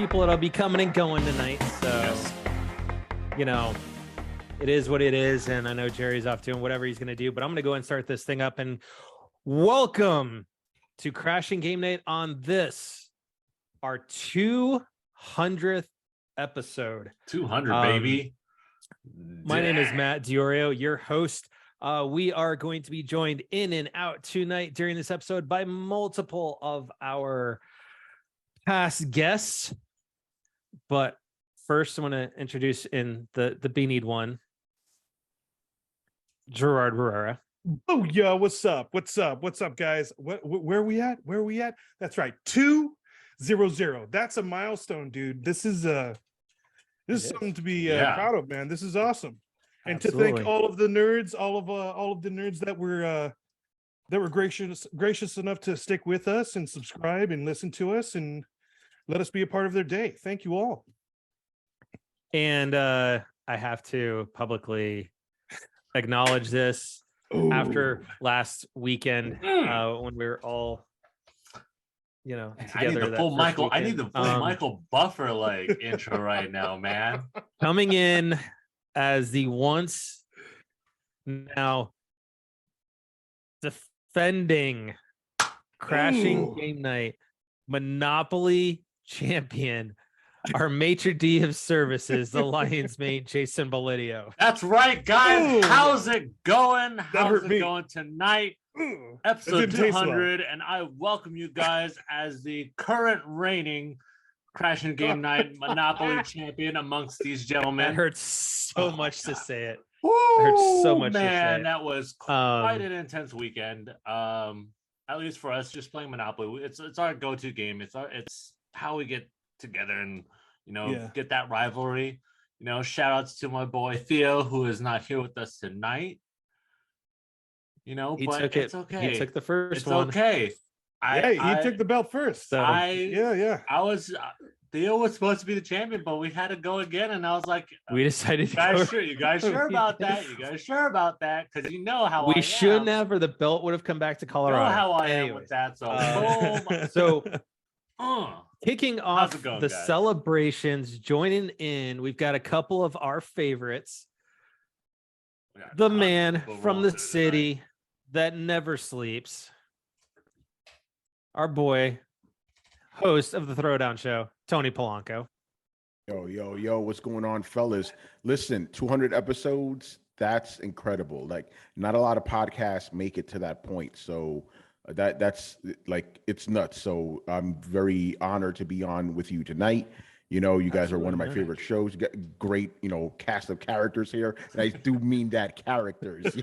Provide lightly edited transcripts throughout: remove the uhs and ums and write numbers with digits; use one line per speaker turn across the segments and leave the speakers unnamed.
people that'll be coming and going tonight. So, you know, it is what it is. And I know Jerry's off doing whatever he's going to do, but I'm going to go and start this thing up. And welcome to Crashing Game Night on this, our 200th episode.
200, baby.
My name is Matt Diorio, your host. We are going to be joined in and out tonight during this episode by multiple of our past guests. But first, I want to introduce in the B-Need one, Gerard Herrera.
Oh, yeah. What's up? What's up? What's up, guys? Where are we at? Where are we at? That's right. 200. That's a milestone, dude. This is something to be proud of, man. This is awesome. And
Absolutely.
to thank all of the nerds, all of the nerds that were gracious enough to stick with us and subscribe and listen to us and let us be a part of their day. Thank you all.
And I have to publicly acknowledge this.
Ooh.
After last weekend when we were all, you know, together.
I need the full Michael. Weekend. I need the full Michael Buffer like intro right now, man.
Coming in as the once now defending Crashing Game Night Monopoly champion, our maitre d' of services, the Lion's Mane, Jason Bolidio.
That's right, guys.
Ooh.
How's it going? How's it
me.
going tonight?
Ooh.
Episode 200, and I welcome you guys as the current reigning Crashing Game Night Monopoly champion amongst these gentlemen.
That hurts so much to say it.
Woo,
It hurts so much to say
man,
it.
that was quite an intense weekend. At least for us, just playing Monopoly. It's our go-to game. It's how we get together and get that rivalry. Shout outs to my boy Theo, who is not here with us tonight.
He
but
took
it's
it.
okay.
He took the first
It's
one.
okay.
He took the belt first.
So
Yeah.
I was Theo was supposed to be the champion, but we had to go again, and I was like,
we decided to
you guys sure about that? You guys sure about that? Because you know how
we shouldn't have, or the belt would have come back to Colorado.
You know how I am
Anyways.
with that. So boom.
So kicking off
going,
the
guys?
celebrations, joining in, we've got a couple of our favorites.
We got
The
tons of
man
people
from
rolling
the
through
city that never sleeps. Our boy, host of the Throwdown Show, Tony Polanco.
Yo, what's going on, fellas? Listen, 200 episodes, that's incredible. Like, not a lot of podcasts make it to that point. So that's like, it's nuts. So I'm very honored to be on with you tonight. You guys are one of my favorite shows. You got great, cast of characters here. And I do mean that characters.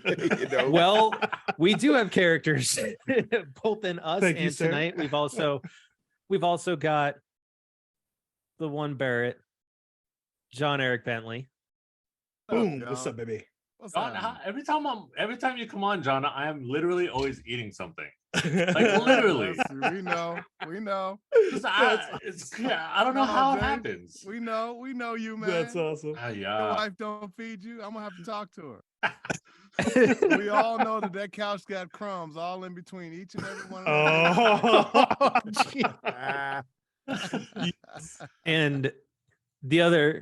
Well, we do have characters both in us
Thank you,
and
sir.
tonight. We've also got the one Barrett, John Eric Bentley.
Boom. What's up, baby?
John, every time you come on, John, I am literally always eating something. Like literally.
We know.
I don't know how it happens.
We know you, man.
That's awesome.
Your wife don't feed you. I'm gonna have to talk to her. We all know that couch got crumbs all in between each and every one of them.
And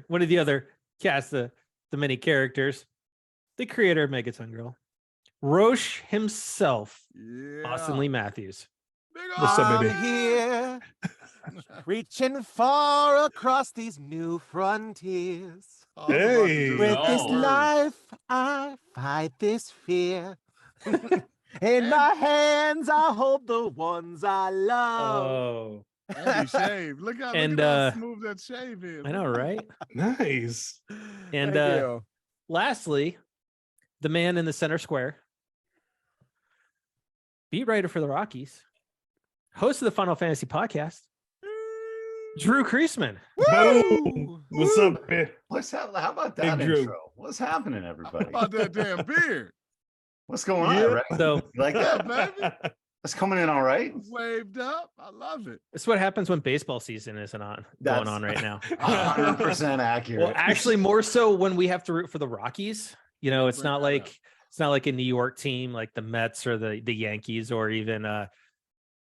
one of the other cast, the many characters, the creator of Megaton Girl, Roche himself, Austin Lee Matthews.
What's up, baby?
I'm here, reaching far across these new frontiers.
Hey.
With this
No.
life, I fight this fear. In my hands, I hold the ones I love.
Oh,
And he shaved. Look how smooth that shave is.
I know, right?
Nice.
And
Thank you.
lastly, the man in the center square, beat writer for the Rockies, host of the Final Fantasy podcast, Drew Creasman.
Boom. What's up, man?
How about that
Big Drew.
intro? What's happening, everybody?
How about that damn beard?
What's going on?
Yeah.
Right?
So
You like
Yeah,
that?
baby.
That's coming in all right.
Waved up. I love it.
it's what happens when baseball season isn't going on right now.
100% accurate.
Well, actually, more so when we have to root for the Rockies. It's
Bring
not
that
like
up.
it's not like a New York team like the Mets or the Yankees or even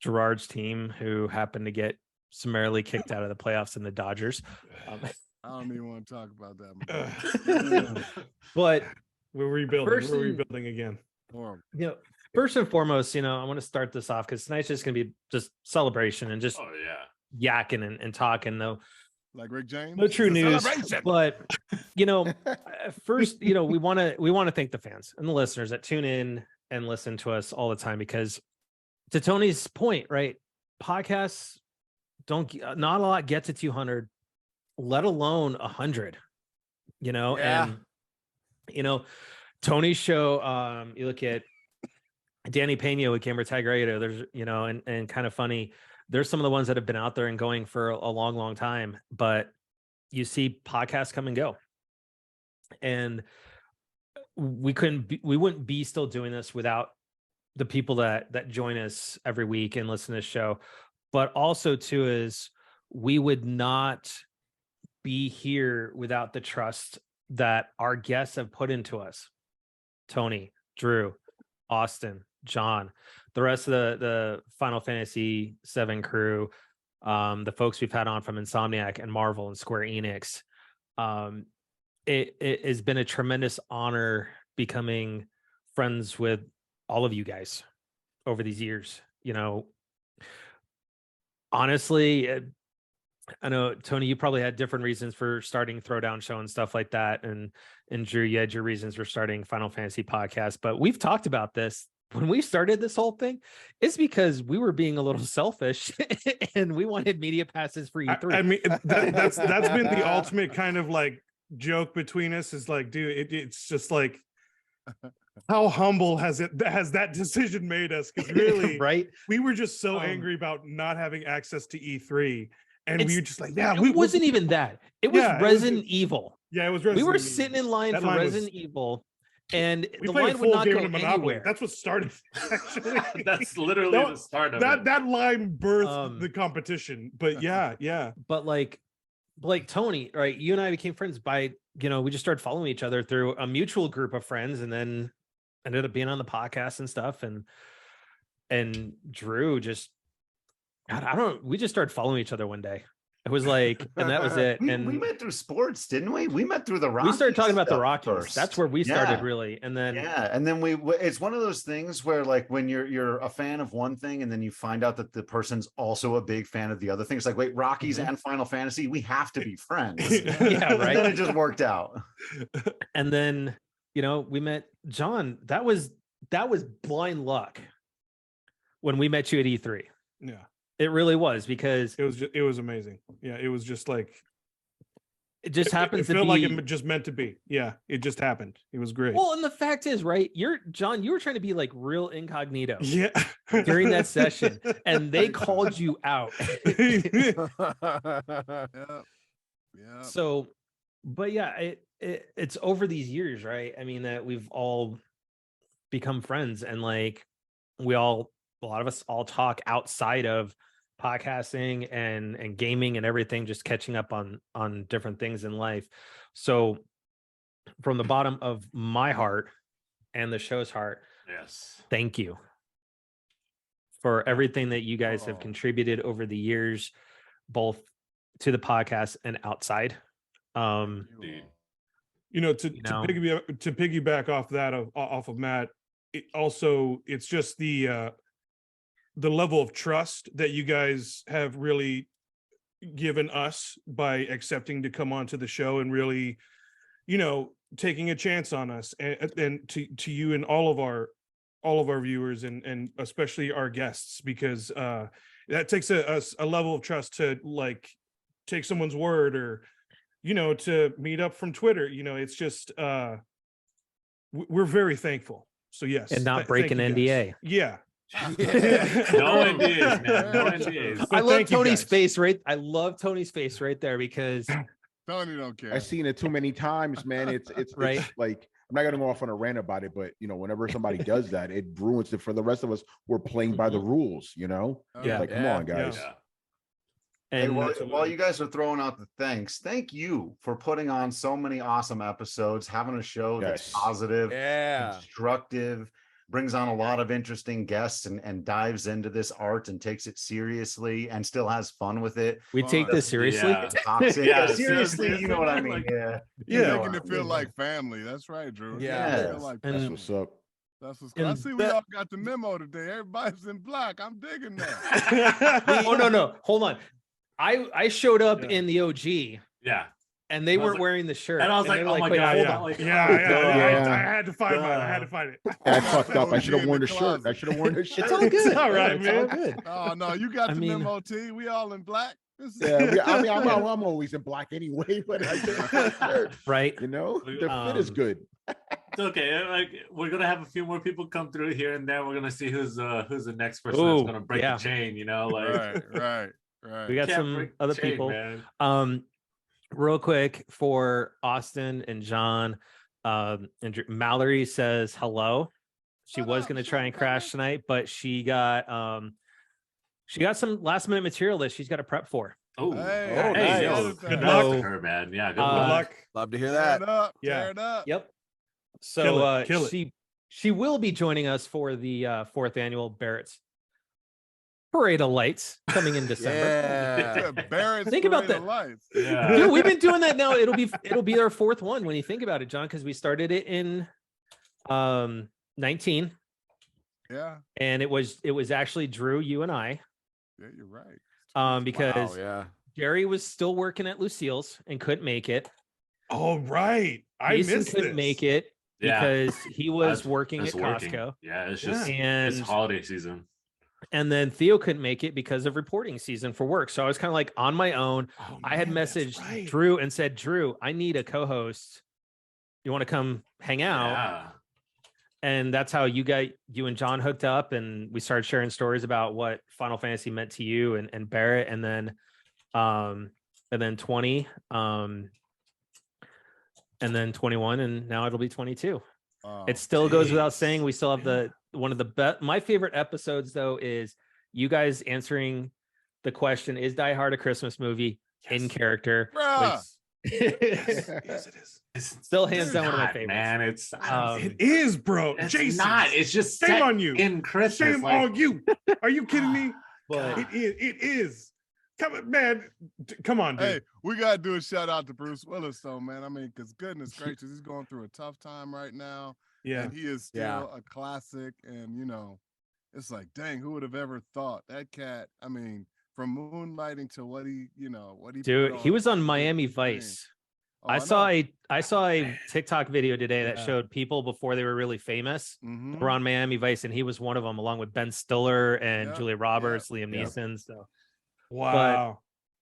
Gerard's team, who happened to get summarily kicked out of the playoffs in the Dodgers.
I don't even want to talk about that.
But
we're rebuilding again.
Horrible.
First and foremost, I want to start this off because tonight's just going to be just celebration and just yakking and talking, though.
Like Rick James.
No true news, but first, we want to thank the fans and the listeners that tune in and listen to us all the time, because to Tony's point, right? Podcasts not a lot get to 200, let alone 100, and Tony's show, you look at Danny Pena with Camera Tigrado, there's, and kind of funny, there's some of the ones that have been out there and going for a long, long time, but you see podcasts come and go. And we wouldn't be still doing this without the people that join us every week and listen to this show. But also too, is we would not be here without the trust that our guests have put into us. Tony, Drew, Austin, John, the rest of the Final Fantasy VII crew, the folks we've had on from Insomniac and Marvel and Square Enix. It has been a tremendous honor becoming friends with all of you guys over these years. Honestly, I know, Tony, you probably had different reasons for starting Throwdown Show and stuff like that. And Drew, you had your reasons for starting Final Fantasy podcast. But we've talked about this. When we started this whole thing, it's because we were being a little selfish and we wanted media passes for E3.
I mean, that's been the ultimate kind of like joke between us, is like, dude, it's just like, how humble has that decision made us? Because really,
right?
We were just so angry about not having access to E3. And we were just like,
it wasn't even that. It was Resident Evil.
Yeah, it was Resident Evil.
We were sitting in line for Resident Evil. And the line would not go anywhere.
That's what started. Actually,
that's literally the start of it.
That line birthed the competition. But yeah.
But like Tony, right? You and I became friends by, we just started following each other through a mutual group of friends, and then ended up being on the podcast and stuff. And Drew just, God, we just started following each other one day. It was like, and that was it.
We
And
met through sports, didn't we? We met through the Rockies.
We started talking about the Rockies
first.
That's where we started, really. And then
and then it's one of those things where, like, when you're a fan of one thing and then you find out that the person's also a big fan of the other thing, it's like, wait, Rockies and Final Fantasy, we have to be friends.
Yeah, right.
And then it just worked out.
And then we met John. That was blind luck when we met you at E3.
Yeah.
It really was, because
it was amazing. Yeah, it was just like,
it just happens.
It felt like it just meant to be. Yeah, it just happened. It was great.
Well, and the fact is, right, John, you were trying to be like real incognito.
Yeah.
During that session, and they called you out.
Yeah.
So, but yeah, it's over these years, right? I mean, that we've all become friends, and like a lot of us all talk outside of podcasting and gaming and everything, just catching up on different things in life. So from the bottom of my heart and the show's heart,
yes,
thank you for everything that you guys have contributed over the years, both to the podcast and outside.
To piggyback off that, off of Matt, it's just the level of trust that you guys have really given us by accepting to come onto the show and really, taking a chance on us, and to you and all of our viewers and especially our guests, because that takes a level of trust to like take someone's word, or to meet up from Twitter. It's just we're very thankful. So yes,
and not break an NDA.
Yeah.
No NDAs, man. No NDAs.
I love Tony's face, right? I love Tony's face right there, because
Tony don't care.
I've seen it too many times, man. It's
right.
It's like, I'm not gonna go off on a rant about it, but whenever somebody does that, it ruins it for the rest of us. We're playing by the rules,
Yeah.
Like, come on, guys.
Yeah.
And
while you guys are throwing out the thanks, thank you for putting on so many awesome episodes, having a show that's positive, constructive, brings on a lot of interesting guests and dives into this art and takes it seriously and still has fun with it.
We take this seriously.
Toxic.
Yeah,
Seriously, you know what I mean?
Making it feel like family. That's right, Drew.
Yeah.
Feel like
That's
family.
what's up.
That's what's good. I see we all got the memo today. Everybody's in black. I'm digging that.
Oh no, hold on. I showed up in the OG.
Yeah.
And they weren't wearing the shirt.
And I was like, oh my
wait,
God.
hold
Yeah.
on.
Like,
I had to find mine. I had to find it.
I fucked up. I should have worn the shirt. I should have worn the shirt.
It's all good.
It's all right,
It's
man.
all good.
Oh no, you got the memo, T. We all in black.
I'm always in black anyway, but I get shirt.
Right.
You know, the fit is good.
It's okay. Like we're gonna have a few more people come through here and there. We're gonna see who's the next person that's gonna break the chain. You know, like
right.
We got some other people. Man. Real quick for Austin and John, and Mallory says hello. She was going to try and crash tonight, but she got some last minute material that she's got to prep for.
Nice.
Good luck
to her, man. Yeah, good
luck.
Love to hear that.
Tear it up.
Yep. So
kill it.
she will be joining us for the 4th annual Barrett's Parade of Lights coming in December. Think about that.
Yeah.
Dude, we've been doing that now. It'll be our 4th one when you think about it, John, because we started it in 19.
Yeah.
And it was actually Drew, you and I.
Yeah, you're right.
Because Jerry was still working at Lucille's and couldn't make it.
Oh, right.
Jason couldn't make it because he was working at Costco.
Yeah, it's just it's holiday season.
And then Theo couldn't make it because of reporting season for work. So I was kind of like on my own. I had messaged Drew and said, Drew, I need a co-host. You want to come hang out?
Yeah.
And that's how you and John hooked up, and we started sharing stories about what Final Fantasy meant to you and Barrett, and then 20, and then 21, and now it'll be 22. It still goes without saying. We still have one of the best. My favorite episodes, though, is you guys answering the question: is Die Hard a Christmas movie? In character?
Yes, it is.
It's
still hands down one of my favorites.
Man, it's
it is, bro.
It's
Jason,
not. It's just
shame on you.
In Christmas,
shame on you. Are you kidding me?
But
it is. Come on, man. Come on, dude.
Hey, we gotta do a shout out to Bruce Willis, though, man. I mean, because goodness gracious, he's going through a tough time right now.
Yeah,
and he is still a classic. And it's like, dang, who would have ever thought that cat? I mean, from moonlighting to what he
dude, he was on Miami Vice. I saw a TikTok video today that showed people before they were really famous were on Miami Vice, and he was one of them, along with Ben Stiller and Julia Roberts, Liam Neeson. So
wow.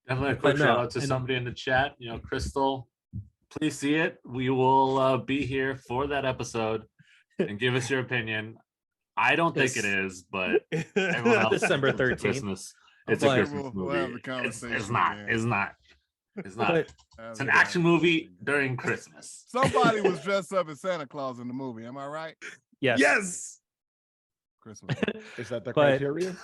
Definitely a quick shout out to somebody in the chat. Crystal, please see it. We will be here for that episode and give us your opinion. I don't think it is, but everyone else
December 13th.
Christmas. It's a Christmas movie.
We'll have a conversation.
It's not. It's not. It's an action movie during Christmas.
Somebody was dressed up as Santa Claus in the movie. Am I right?
Yes.
Yes.
Christmas.
Is that the criteria?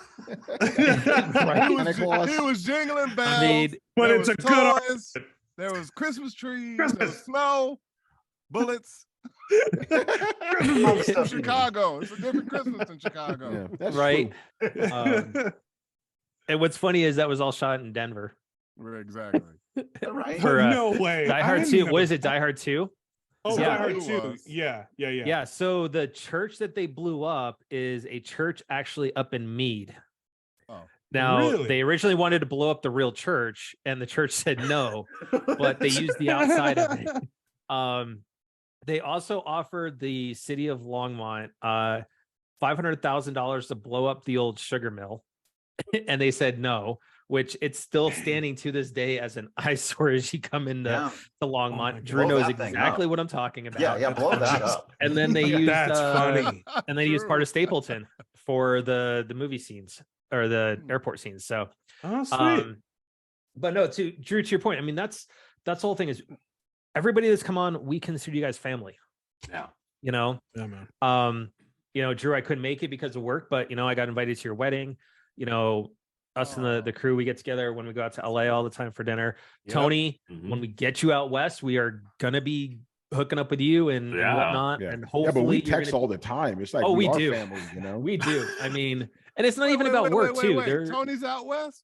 He was jingling bells.
I mean,
but it's a good.
There was Christmas trees. There was snow, bullets. From Chicago. It's a different Christmas in Chicago.
Yeah, that's
right. And what's funny is that was all shot in Denver.
Exactly.
Right.
For,
no way.
Die Hard 2. What is it? Die Hard 2?
Oh,
Yeah.
Die Hard 2. Yeah.
So the church that they blew up is a church actually up in Meade.
Oh.
Now,
Really?
they originally wanted to blow up the real church, and the church said no, but they used the outside of it. They also offered the city of Longmont $500,000 to blow up the old sugar mill, and they said no, which it's still standing to this day as an eyesore as you come into the Longmont. Drew knows exactly what I'm talking about.
Yeah, blow that up.
And then they used
that's funny.
And they used part of Stapleton for the movie scenes or the airport scenes. So
sweet.
But no, Drew, to your point, I mean, that's the whole thing is everybody that's come on, we consider you guys family.
Yeah.
Yeah, man.
Drew, I couldn't make it because of work, but I got invited to your wedding. Us and the crew, we get together when we go out to LA all the time for dinner. Yep. Tony, when we get you out west, we are gonna be hooking up with you and whatnot.
Yeah.
And hopefully,
yeah, but we text all the time. It's like we are
do.
family, you know.
We do. I mean, and it's not even about work too.
Tony's out west.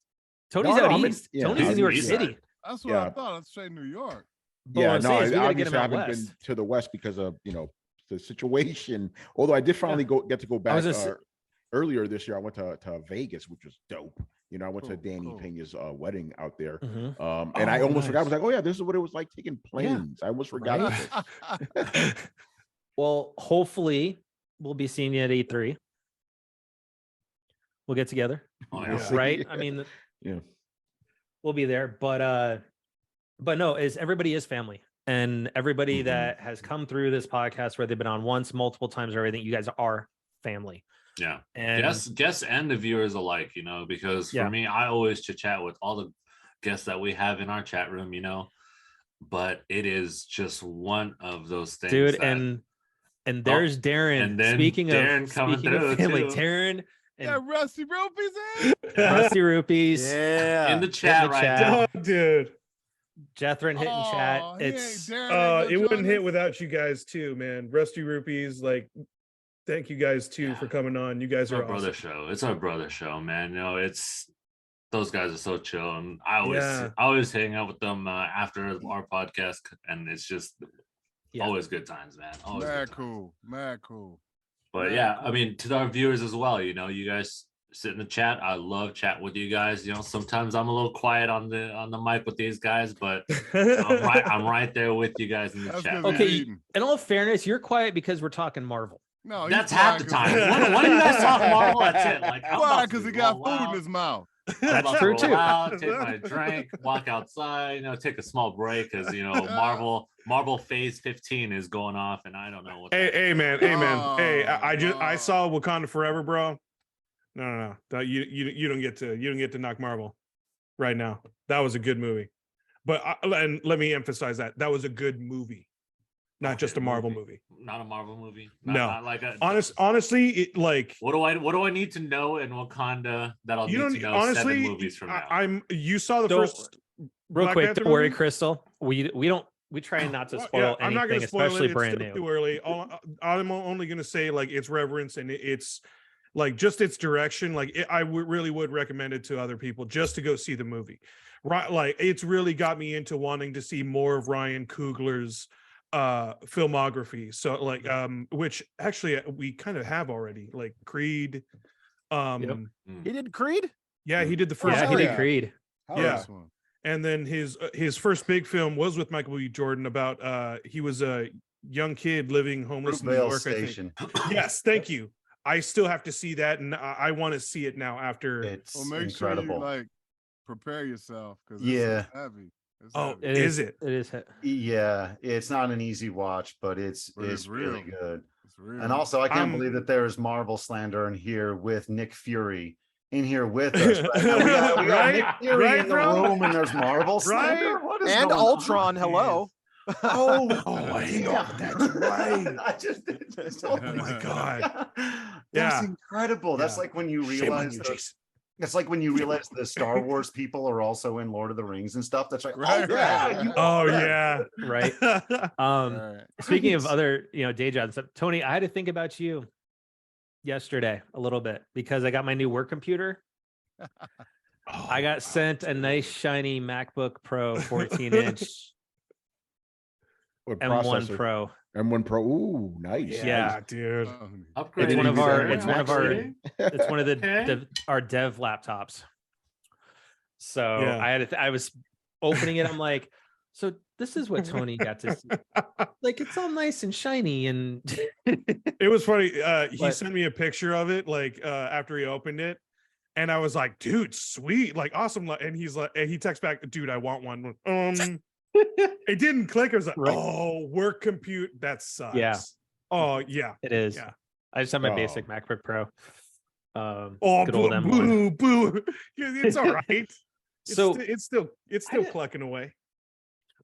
Tony's out east. Tony's in New York City.
That's what I thought. Let's say New York.
Yeah, no, obviously I haven't been to the west because of the situation. Although I did finally get to go back earlier this year. I went to Vegas, which was dope. I went to Danny Pena's wedding out there. And I almost forgot. I was like, oh yeah, this is what it was like taking planes. I almost forgot.
Well, hopefully we'll be seeing you at E3. We'll get together. Right? I mean, we'll be there. But no, everybody is family. And everybody that has come through this podcast, where they've been on once, multiple times, or everything, you guys are family.
Yeah. And guests and the viewers alike, because for me, I always chat with all the guests that we have in our chat room, but it is just one of those things.
Dude, and there's Darren. And then speaking of family, Darren. And
Rusty Rupees.
Rusty Rupees.
Yeah. In the chat right now.
Oh, dude.
Jethrin hitting chat.
It wouldn't hit without you guys too, man. Rusty Rupees, thank you guys too for coming on. You guys are
brother show. It's our brother show, man. It's those guys are so chill, and I always hang out with them after our podcast, and it's just always good times, man. Always
mad cool.
But I mean, to our viewers as well, you guys sit in the chat. I love chatting with you guys. Sometimes I'm a little quiet on the mic with these guys, but I'm right there with you guys in the chat.
Okay, in all fairness, you're quiet because we're talking Marvel.
No,
that's half the time. When you guys talk Marvel, that's it.
Why? Because he got food in his mouth.
That's true too.
Take my drink, walk outside, take a small break because Marvel Phase 15 is going off, and I don't know what.
Hey man. I saw Wakanda Forever, bro. No. You don't get to knock Marvel right now. That was a good movie, but and let me emphasize that was a good movie, not just a Marvel movie.
Not a Marvel movie.
Not like a honestly, it
What do I need to know in Wakanda that I'll need to know honestly, 7 movies from now?
You saw the first.
Real Black quick, Panther don't worry, movie? Crystal. We try not to spoil anything, I'm not gonna spoil especially brand new.
Too early. I'm only gonna say it's reverence and it's. Just its direction, I really would recommend it to other people just to go see the movie. Right, it's really got me into wanting to see more of Ryan Coogler's filmography. So which actually we kind of have already, Creed.
He did Creed?
Yeah, he did the first.
Yeah, he did Creed.
Yeah. And then his first big film was with Michael B. Jordan about he was a young kid living homeless in New York.
Station.
I think. Yes, thank you. I still have to see that, and I want to see it now. After
it's
incredible. Sure you prepare yourself because it's heavy.
Is it?
It is.
Yeah, it's not an easy watch, but it's really good.
It's real.
And also, I can't believe that there is Marvel slander in here with Nick Fury in here with us. Right? We got Nick Fury in the room, and there's Marvel slander. What is
and Ultron.
On?
Hello.
That's right.
I just did this.
Oh my god,
that's incredible. That's like when you realize it's like when you realize the Star Wars people are also in Lord of the Rings and stuff. That's like,
right. Speaking of other, day jobs, Tony, I had to think about you yesterday a little bit because I got my new work computer. I got sent a nice shiny MacBook Pro 14-inch. M1 Pro.
M1 Pro. Ooh, nice.
Yeah, dude.
It's one of our our dev laptops. So I was opening it. I'm like, so this is what Tony got to see. It's all nice and shiny, and
it was funny. He sent me a picture of it after he opened it, and I was like, dude, sweet, awesome. And he's like, and he texts back, dude, I want one. It didn't click. It was like, work compute. That sucks.
Yeah.
Oh yeah.
It is.
Yeah.
I just have my basic MacBook Pro.
Good old M1. Boo. It's all right. It's still clucking away.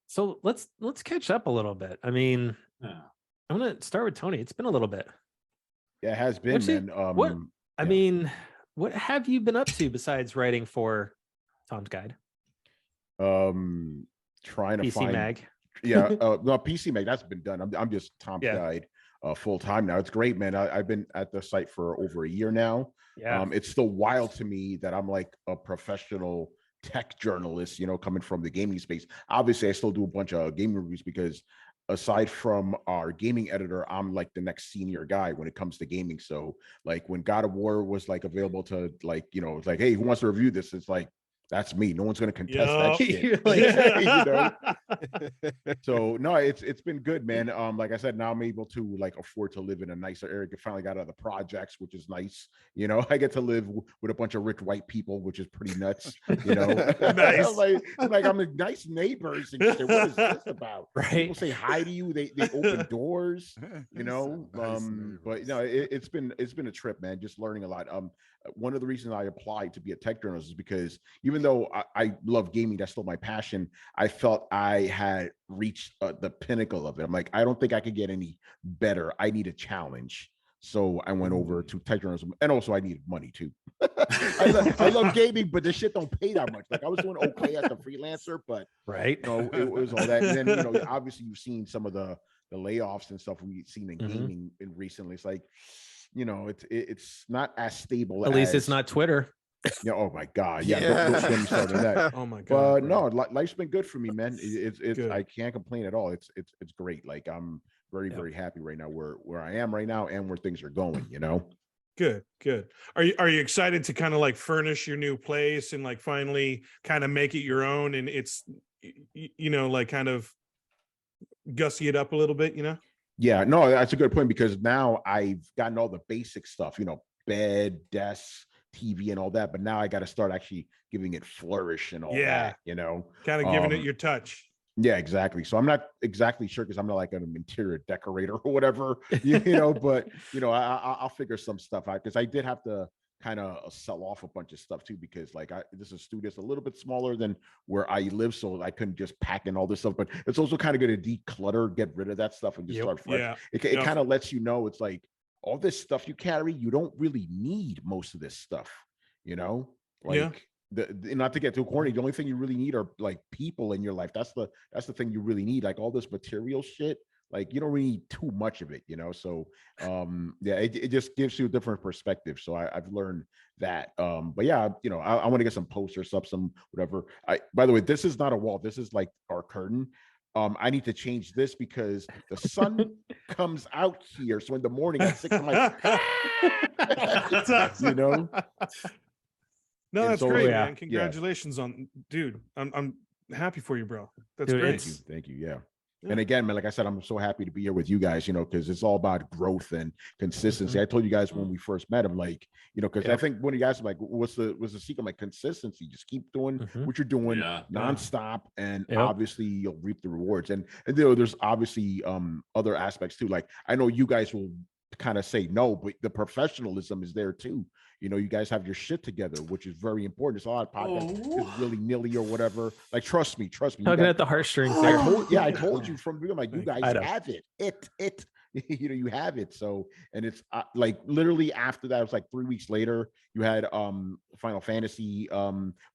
So let's catch up a little bit. I mean, I'm gonna start with Tony. It's been a little bit.
Yeah, it has been, man.
I mean, what have you been up to besides writing for Tom's Guide?
Trying to
PC
find
Mag.
Yeah, no, PC Mag, that's been done. I'm just Tom's guide full time now. It's great, man. I've been at the site for over a year now.
Yeah.
It's still wild to me that I'm like a professional tech journalist, coming from the gaming space. Obviously, I still do a bunch of gaming reviews because aside from our gaming editor, I'm like the next senior guy when it comes to gaming. So like when God of War was like available to like, it's like, hey, who wants to review this? It's like, that's me. No one's going to contest that shit. So no, it's been good, man. Like I said, now I'm able to like afford to live in a nicer area. I finally got out of the projects, which is nice. I get to live with a bunch of rich white people, which is pretty nuts.
Nice.
like I'm a nice neighbors and shit. What is this about?
Right.
People say hi to you. They open doors. But it's been a trip, man. Just learning a lot. One of the reasons I applied to be a tech journalist is because even though I love gaming, that's still my passion. I felt I had reached the pinnacle of it. I'm like, I don't think I could get any better. I need a challenge. So I went over to tech journalism, and also I needed money too. I love gaming, but this shit don't pay that much. Like I was doing okay as a freelancer, but
right,
it was all that. And then obviously you've seen some of the layoffs and stuff we've seen in gaming in recently. It's like, it's not as stable.
At least it's not Twitter.
Yeah. Oh my God. Yeah. Don't get me started on that.
Oh my God.
But no, life's been good for me, man. It's I can't complain at all. It's great. Like I'm very, very happy right now where I am right now and where things are going,
Good. Are you excited to kind of like furnish your new place and like finally kind of make it your own, and it's like kind of gussy it up a little bit,
Yeah, no, that's a good point, because now I've gotten all the basic stuff, bed, desk, TV and all that, but now I got to start actually giving it flourish and all that,
kind of giving it your touch.
Yeah, exactly. So I'm not exactly sure, because I'm not like an interior decorator or whatever, but I'll figure some stuff out, because I did have to kind of sell off a bunch of stuff too, because like this is studio's a little bit smaller than where I live, so I couldn't just pack in all this stuff. But it's also kind of good to declutter, get rid of that stuff and just start fresh.
Yeah.
It kind of lets it's like all this stuff you carry, you don't really need most of this stuff, not to get too corny, the only thing you really need are like people in your life. That's the thing you really need. Like all this material shit, like you don't really need too much of it, so it just gives you a different perspective. So I've learned that. But yeah, I want to get some posters up, some whatever. By the way, this is not a wall, this is like our curtain. I need to change this because the sun comes out here, so in the morning at 6 I'm like
No,
and
that's
so,
great, man. Congratulations on, dude. I'm happy for you, bro. That's great.
Thank you. Yeah. And again, man, like I said, I'm so happy to be here with you guys, because it's all about growth and consistency. I told you guys when we first met, I'm like, because I think when you guys are like, what's the secret? Like consistency, just keep doing what you're doing nonstop, and obviously you'll reap the rewards. And there's obviously other aspects too. Like I know you guys will kind of say no, but the professionalism is there too. You guys have your shit together, which is very important. It's a lot of podcasts is really nilly or whatever. Like, trust me.
Tugging at the heartstrings there.
I told you from the beginning, like, you guys have it. You have it. So, and it's like literally after that, it was like 3 weeks later, you had Final Fantasy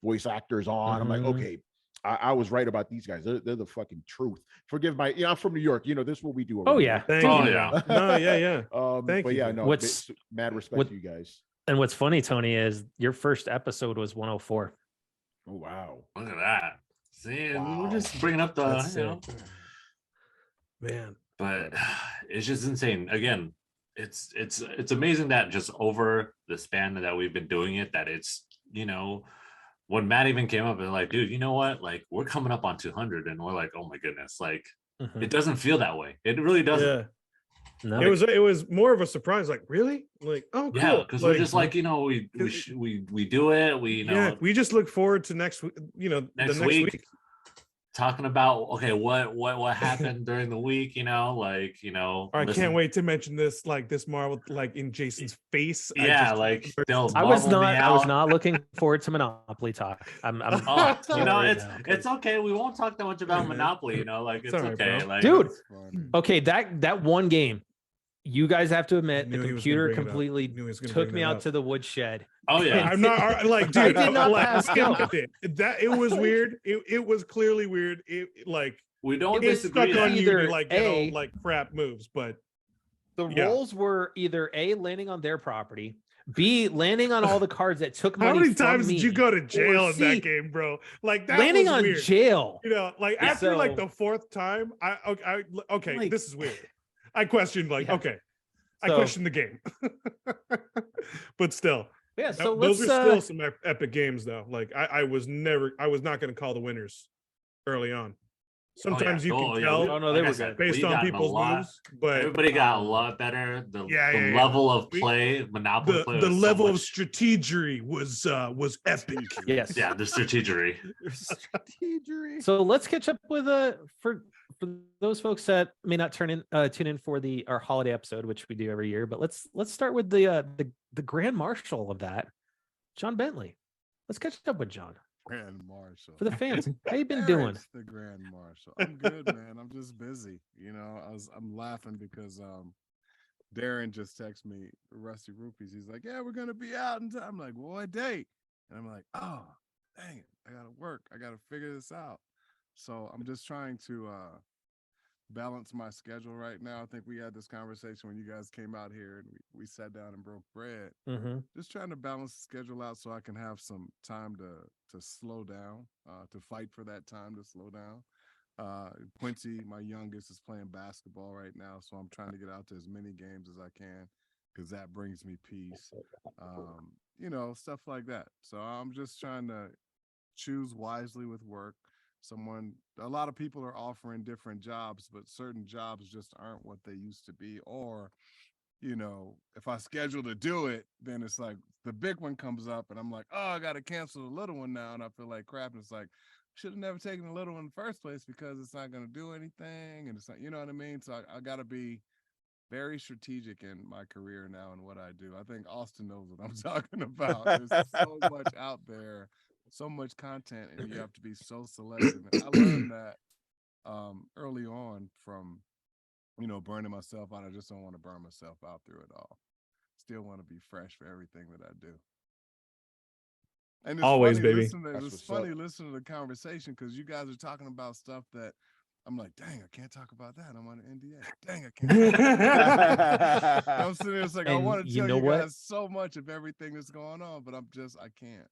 voice actors on. I'm like, okay, I was right about these guys. They're the fucking truth. Forgive my, I'm from New York. This is what we do.
Oh yeah.
Thank you. Yeah. No, yeah.
Thank you. Yeah, no. Mad respect to you guys.
And what's funny, Tony, is your first episode was 104.
Oh wow!
Look at that. See, we're just bringing up the
man.
But it's just insane. Again, it's amazing that just over the span that we've been doing it, that it's when Matt even came up and like, dude, you know what? Like we're coming up on 200, and we're like, oh my goodness, like it doesn't feel that way. It really doesn't.
Yeah. No. It was more of a surprise, like really, like oh cool.
Yeah, because we're just like we do it.
We just look forward to next next week
talking about what happened during the week. I
can't wait to mention this this Marvel in Jason's face.
Yeah,
I was not looking forward to Monopoly talk.
It's okay. We won't talk that much about Monopoly. It's okay,
bro.
Dude. Okay, that one game. You guys have to admit the computer completely took me out to the woodshed.
Oh yeah,
I'm not like, dude.
I did not pass out.
It was weird. It was clearly weird. It
We don't
It's
disagree.
stuck on you
Either
to like get all like crap moves, but
the roles were either A, landing on their property, B, landing on all the cards that took money.
how many
from
times
me,
did you go to jail in
C,
that game, bro? Like that
landing
was
on
weird.
jail.
You know, like
Yeah.
after like
So-
the fourth time, okay,
Like-
this is weird. I questioned like,
Yeah.
okay, I
So-
questioned the game, but still,
Yeah, so
those
let's
are still some epic games though. Like I was not going to call the winners early on. Sometimes you can tell
Oh, no, they were good.
based on people's moves, but
everybody got a lot better. The
yeah.
level of play, Monopoly play,
the
was
level
so
of strategery was epic.
Yes.
yeah, the strategery.
So let's catch up with for those folks that may not tune in for our holiday episode, which we do every year. But let's start with the Grand Marshal of that, John Bentley. Let's catch up with John.
Grand Marshal
For the fans, how you been doing?
Eric's the Grand Marshal. I'm good, man. I'm just busy. You know, I'm laughing because Darren just texted me, Rusty Rupees. He's like, yeah, we're gonna be out in time. I'm like, well, what date? And I'm like, oh, dang it, I gotta work. I gotta figure this out. So I'm just trying to balance my schedule right now. I think we had this conversation when you guys came out here and we sat down and broke bread.
Mm-hmm.
Just trying to balance the schedule out so I can have some time to slow down, to fight for that time to slow down. Quincy, my youngest, is playing basketball right now, so I'm trying to get out to as many games as I can because that brings me peace. You know, stuff like that. So I'm just trying to choose wisely with work. A lot of people are offering different jobs, but certain jobs just aren't what they used to be. Or, you know, if I schedule to do it, then it's like the big one comes up and I'm like, oh, I got to cancel the little one now. And I feel like crap. And it's like, should have never taken the little one in the first place because it's not going to do anything. And it's not, you know what I mean? So I got to be very strategic in my career now and what I do. I think Austin knows what I'm talking about. There's so much out there, so much content, and you have to be so selective. And I learned that early on from, you know, burning myself out. I just don't want to burn myself out through it all. Still want to be fresh for everything that I do. And it's
Always,
funny,
baby.
It's funny listening to the conversation because you guys are talking about stuff that I'm like, dang, I can't talk about that. I'm on an NDA. Dang, I can't. I'm sitting there, it's like, I want to tell you guys so much of everything that's going on, but I can't.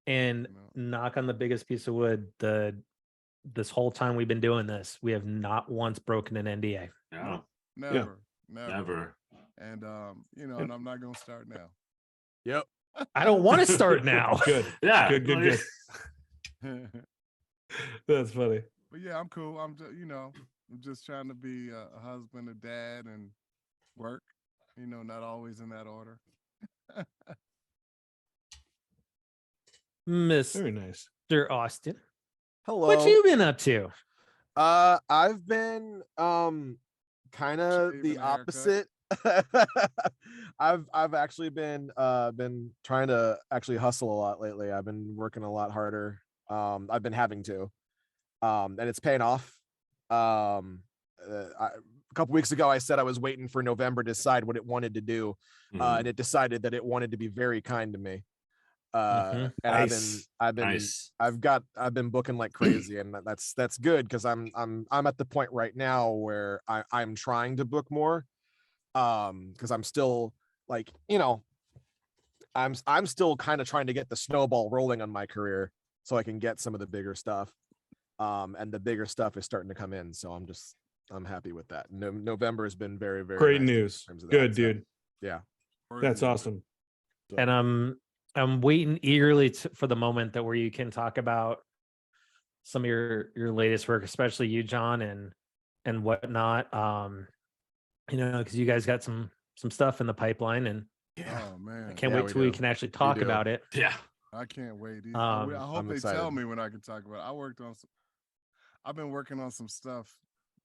And knock on the biggest piece of wood, this whole time we've been doing this, we have not once broken an NDA.
No.
Never. And you know, and I'm not gonna start now.
Yep.
I don't want to start now.
Good.
Yeah.
Good. That's funny.
But yeah, I'm cool. I'm just trying to be a husband, a dad, and work. You know, not always in that order.
Very nice.
Mr. Austin.
Hello.
What you been up to?
I've been kind of the opposite. I've actually been trying to actually hustle a lot lately. I've been working a lot harder. I've been having to. And it's paying off. A couple weeks ago, I said I was waiting for November to decide what it wanted to do, and it decided that it wanted to be very kind to me. And
Nice.
I've been booking like crazy, and that's good because I'm at the point right now where I'm trying to book more, because I'm still like, you know, I'm still kind of trying to get the snowball rolling on my career so I can get some of the bigger stuff. And the bigger stuff is starting to come in, so I'm happy with that. November has been very, very
Great
nice
news.
in terms of
Good,
that,
dude.
Yeah,
That's awesome.
And I'm waiting eagerly for the moment where you can talk about some of your latest work, especially you, John, and whatnot. You know, because you guys got some stuff in the pipeline, and
Oh man,
I can't wait till we can actually talk about it.
Yeah.
I can't wait.
Um,
I hope
I'm
they
excited.
tell me when I can talk about it. I've been working on some stuff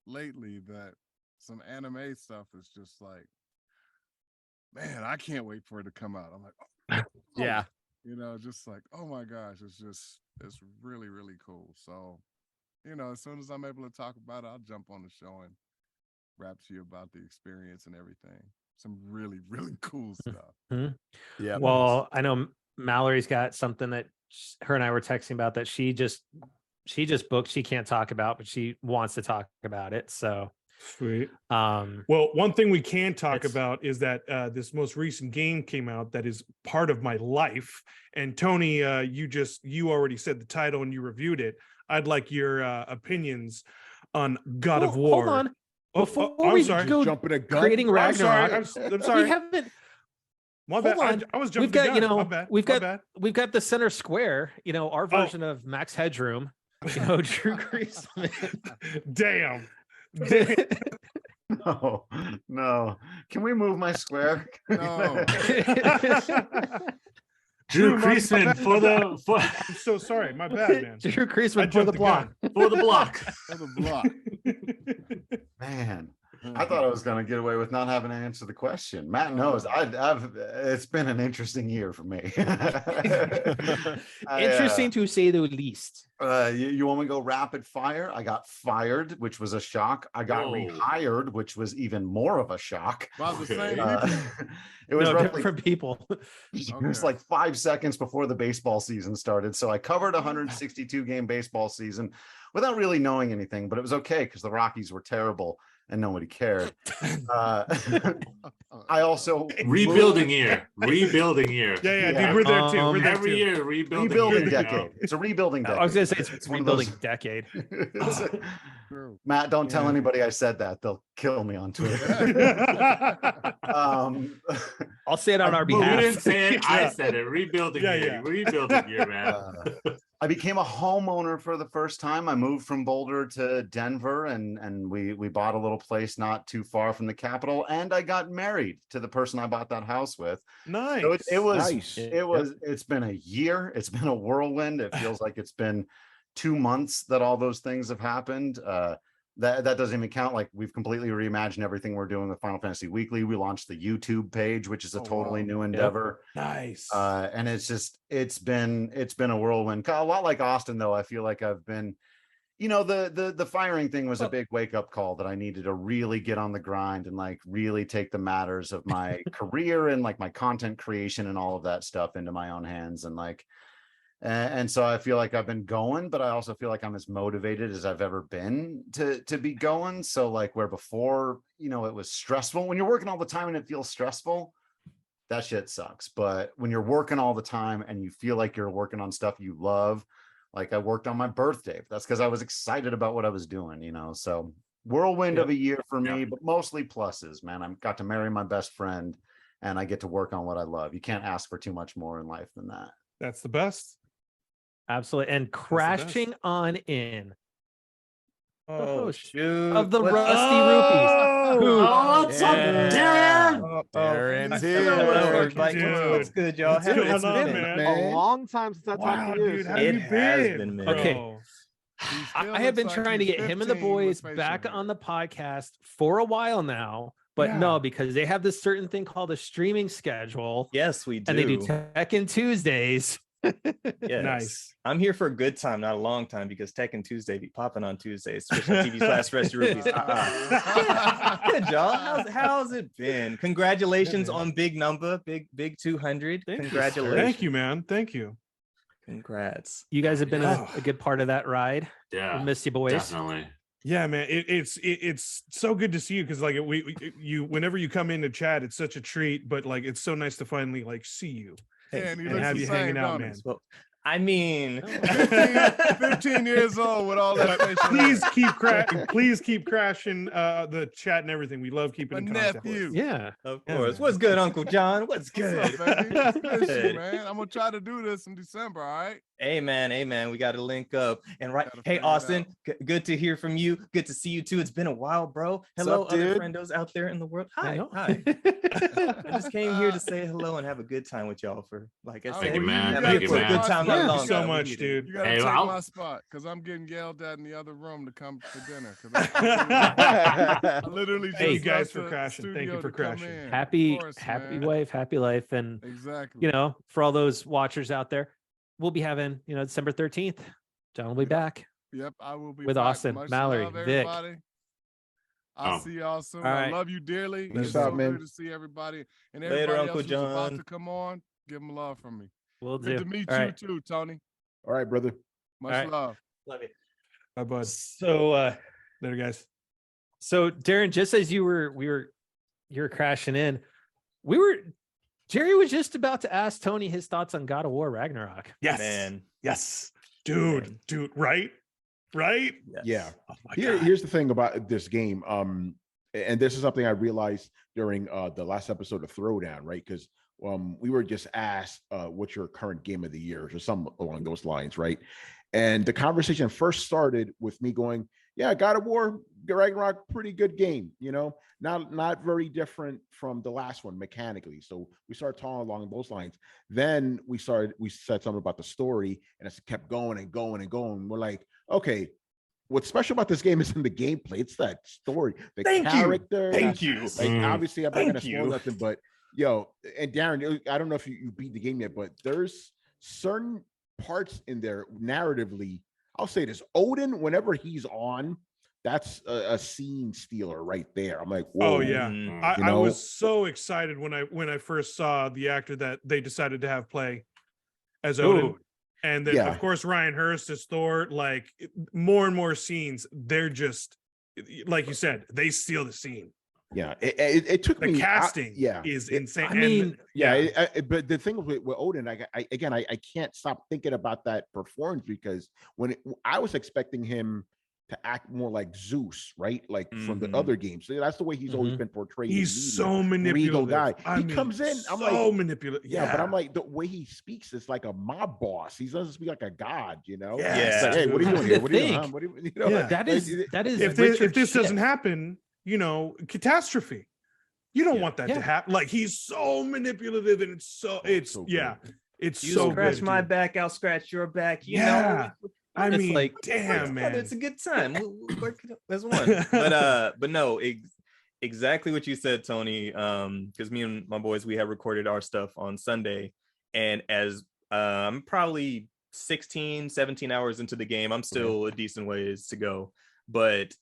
lately that some anime stuff is just like, man, I can't wait for it to come out. I'm like, oh,
yeah.
you know, just like, oh my gosh, it's really, really cool. So, you know, as soon as I'm able to talk about it, I'll jump on the show and rap to you about the experience and everything. Some really, really cool stuff.
Yeah.
Well, I know Mallory's got something that her and I were texting about that she just she just booked. She can't talk about, but she wants to talk about it. So
sweet. Well, one thing we can talk about is that this most recent game came out that is part of my life. And Tony, you already said the title and you reviewed it. I'd like your opinions on God of War.
Hold on. Before
I'm
we
sorry.
go
Jumping a gun.
creating Ragnarok,
I'm sorry.
we haven't.
My bad.
Hold on.
I was jumping.
We've got,
the gun. My bad.
we've got the center square. Our version of Max Headroom. Drew Creasman.
Damn.
No. Can we move my square?
No.
Drew Creasman for
I'm so sorry. My bad, man.
Drew Creasman for the block.
For the block.
For the block.
Man, I thought I was going to get away with not having to answer the question. Matt knows. It's been an interesting year for me.
Interesting to say the least.
You want me to go rapid fire? I got fired, which was a shock. I got rehired, which was even more of a shock.
About the same.
It was roughly
different people.
It was like 5 seconds before the baseball season started. So I covered a 162 game baseball season without really knowing anything, but it was okay because the Rockies were terrible and nobody cared. I also
rebuilding year.
Yeah, dude, we're there too. We're there
every
too.
year
rebuilding decade. It's a rebuilding decade.
I was gonna say it's rebuilding decade.
Matt, don't tell anybody I said that. They'll kill me on Twitter.
I'll say it on our
We
behalf.
didn't say it. I said it. Rebuilding year. Rebuilding year, man.
I became a homeowner for the first time. I moved from Boulder to Denver, and we bought a little place not too far from the capital, and I got married to the person I bought that house with.
Nice.
So it was
Nice.
it's been a year. It's been a whirlwind. It feels like it's been 2 months that all those things have happened. That doesn't even count. Like, we've completely reimagined everything we're doing with Final Fantasy Weekly. We launched the YouTube page, which is a totally new endeavor.
Nice.
And it's been a whirlwind. A lot like Austin, though. I feel like I've been, the firing thing was a big wake up call that I needed to really get on the grind and like really take the matters of my career and like my content creation and all of that stuff into my own hands. And so I feel like I've been going, but I also feel like I'm as motivated as I've ever been to be going. So like, where before, it was stressful. When you're working all the time and it feels stressful, that shit sucks. But when you're working all the time and you feel like you're working on stuff you love, like I worked on my birthday. That's because I was excited about what I was doing, so whirlwind of a year for me, but mostly pluses, man. I got to marry my best friend and I get to work on what I love. You can't ask for too much more in life than that.
That's the best.
Absolutely. And crashing on in.
Oh, shoot.
Of the Rusty Rupees.
What's up, Darren?
Darren's
here.
What's good, y'all?
What's going
It's
on,
been
man?
a long time since I talked to you.
Dude,
so-
how you
It has
been?
been, man.
Okay. I have been trying to get him and the boys back on the podcast for a while now, but no, because they have this certain thing called a streaming schedule.
Yes, we do.
And they do Tekken Tuesdays.
Yes.
Nice.
I'm here for a good time, not a long time, because Tekken Tuesday be popping on Tuesdays. Twitch TV / Rusty Rupees. Good, y'all. How's it been? Congratulations on big number, big 200. Congratulations.
Thank you, man. Thank you.
Congrats.
You guys have been a good part of that ride.
Yeah,
We miss you, boys.
definitely.
Yeah, man. It's so good to see you because like you whenever you come in to chat, it's such a treat. But like it's so nice to finally like see you.
And he
and
looks
have
the
you
same,
hanging out,
don't he?
man.
Well, I mean,
15 years old with all that facial hair.
please keep crashing the chat and everything. We love keeping
My
in contact.
nephew.
Yeah.
of
Yeah,
course.
man.
What's good, Uncle John? What's good?
What's up, baby? Miss you,
Good.
man. I'm gonna try to do this in December, all right?
Amen. We got to link up. And right,
Gotta
hey,
figure it
Austin, good to hear from you. Good to see you too. It's been a while, bro. Hello,
up,
other
dude?
friendos out there in the world.
I
Hi,
know.
hi. I just came here to say hello and have a good time with y'all for, like I
Oh,
said,
you, man.
I'm
Thank
here
you,
for a
man.
good time.
Thank
not
you
long
Thank you so
time. We
much,
need it.
dude.
You gotta
Hey,
take
I'll-
my spot because I'm getting yelled at in the other room to come for dinner. I literally
Thank you
just
guys
left
for
the
crashing. Thank you
studio
for
to come
crashing.
in.
Happy
Of course, man.
wife, happy life. And
Exactly.
for all those watchers out there, we'll be having, December 13th. John will be back.
Yep, I will be
With
back.
Austin,
Much
Mallory,
love,
Vic.
everybody. I'll
Oh.
see y'all soon.
All
I
right.
love you dearly.
Peace
It's
out,
so
man.
good to see everybody. And
Later,
everybody
Uncle
else who's about
John.
to come on, give them love from me.
We'll
Good
do.
to meet
All
you
right.
too, Tony.
All right, brother.
Much
right.
love.
Love you.
Bye, bud.
So
Later, guys.
So Darren, just as you were crashing in, Jerry was just about to ask Tony his thoughts on God of War Ragnarok.
Yes,
Man.
yes, dude, right,
Yeah.
Oh my God.
Here's the thing about this game. And this is something I realized during the last episode of Throwdown, right? Because we were just asked what's your current game of the year or something along those lines, right? And the conversation first started with me going, yeah, God of War Ragnarok, pretty good game, you know, not very different from the last one mechanically. So we started talking along those lines. Then we said something about the story, and it kept going and going and going. We're like, okay, what's special about this game isn't the gameplay, it's that story, the character.
Thank you.
Like, obviously, I'm not gonna spoil nothing, but yo, and Darren, I don't know if you beat the game yet, but there's certain parts in there narratively. I'll say this: Odin, whenever he's on, that's a scene stealer right there. I'm like, whoa.
Oh yeah, I was so excited when I first saw the actor that they decided to have play as Odin. And then, of course, Ryan Hurst is Thor. Like, more and more scenes, they're just, like you said, they steal the scene.
Yeah, it took
the
me.
casting. Is insane.
I mean,
but the thing with Odin, I can't stop thinking about that performance, because I was expecting him to act more like Zeus, right? Like from the other games. So that's the way he's always been portrayed.
He's so manipulative.
Guy. He comes in, I'm like,
so manipulative.
Yeah, but I'm like, the way he speaks is like a mob boss. He doesn't speak like a god, you know?
Yeah.
Like, hey, what are you doing here? What are you doing? What are you know?
That is
if this doesn't happen, you know, catastrophe. You don't want that to happen. Like, he's so manipulative, and it's so
you
so
scratch
good,
my
dude.
back, I'll scratch your back. You know,
I mean,
like,
damn, man,
it's a good time. We'll work it up as one. But no, exactly what you said, Tony. Because me and my boys, we have recorded our stuff on Sunday, and as I'm probably 16, 17 hours into the game, I'm still a decent ways to go. But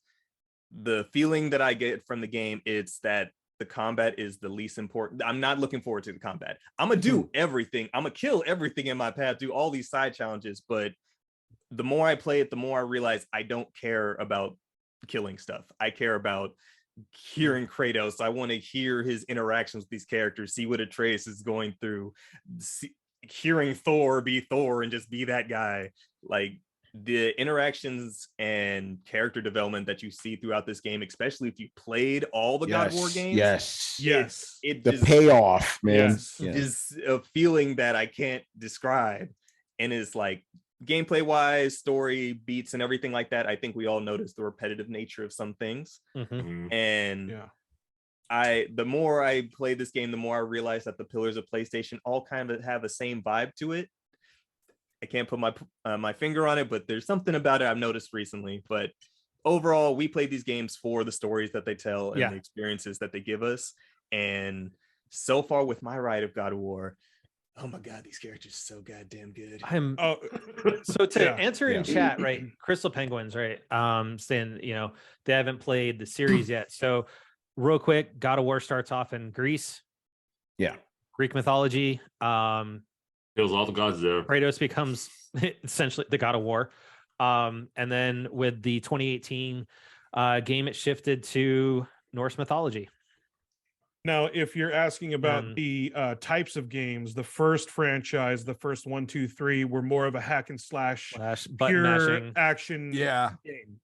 the feeling that I get from the game, it's that the combat is the least important. I'm not looking forward to the combat. I'm gonna do everything. I'm gonna kill everything in my path, do all these side challenges, but the more I play it, the more I realize I don't care about killing stuff. I care about hearing Kratos. I want to hear his interactions with these characters, see what Atreus is going through, hearing Thor be Thor and just be that guy. Like, the interactions and character development that you see throughout this game, especially if you played all the God of War games.
Yes.
It
the
just,
payoff, man.
Is a feeling that I can't describe. And it's like, gameplay wise, story beats and everything like that, I think we all notice the repetitive nature of some things. And the more I play this game, the more I realize that the pillars of PlayStation all kind of have the same vibe to it. I can't put my finger on it, but there's something about it I've noticed recently. But overall, we play these games for the stories that they tell and the experiences that they give us. And so far with my ride of God of War, oh my God, these characters are so goddamn good.
So to answer in chat, right? Crystal Penguins, right? Saying, you know, they haven't played the series yet. So real quick, God of War starts off in Greece.
Yeah.
Greek mythology.
Kills all the gods there.
Kratos becomes essentially the God of War. And then with the 2018 game, it shifted to Norse mythology.
Now, if you're asking about the types of games, the first franchise, the first 1, 2, 3 were more of a hack and slash
button mashing
action game.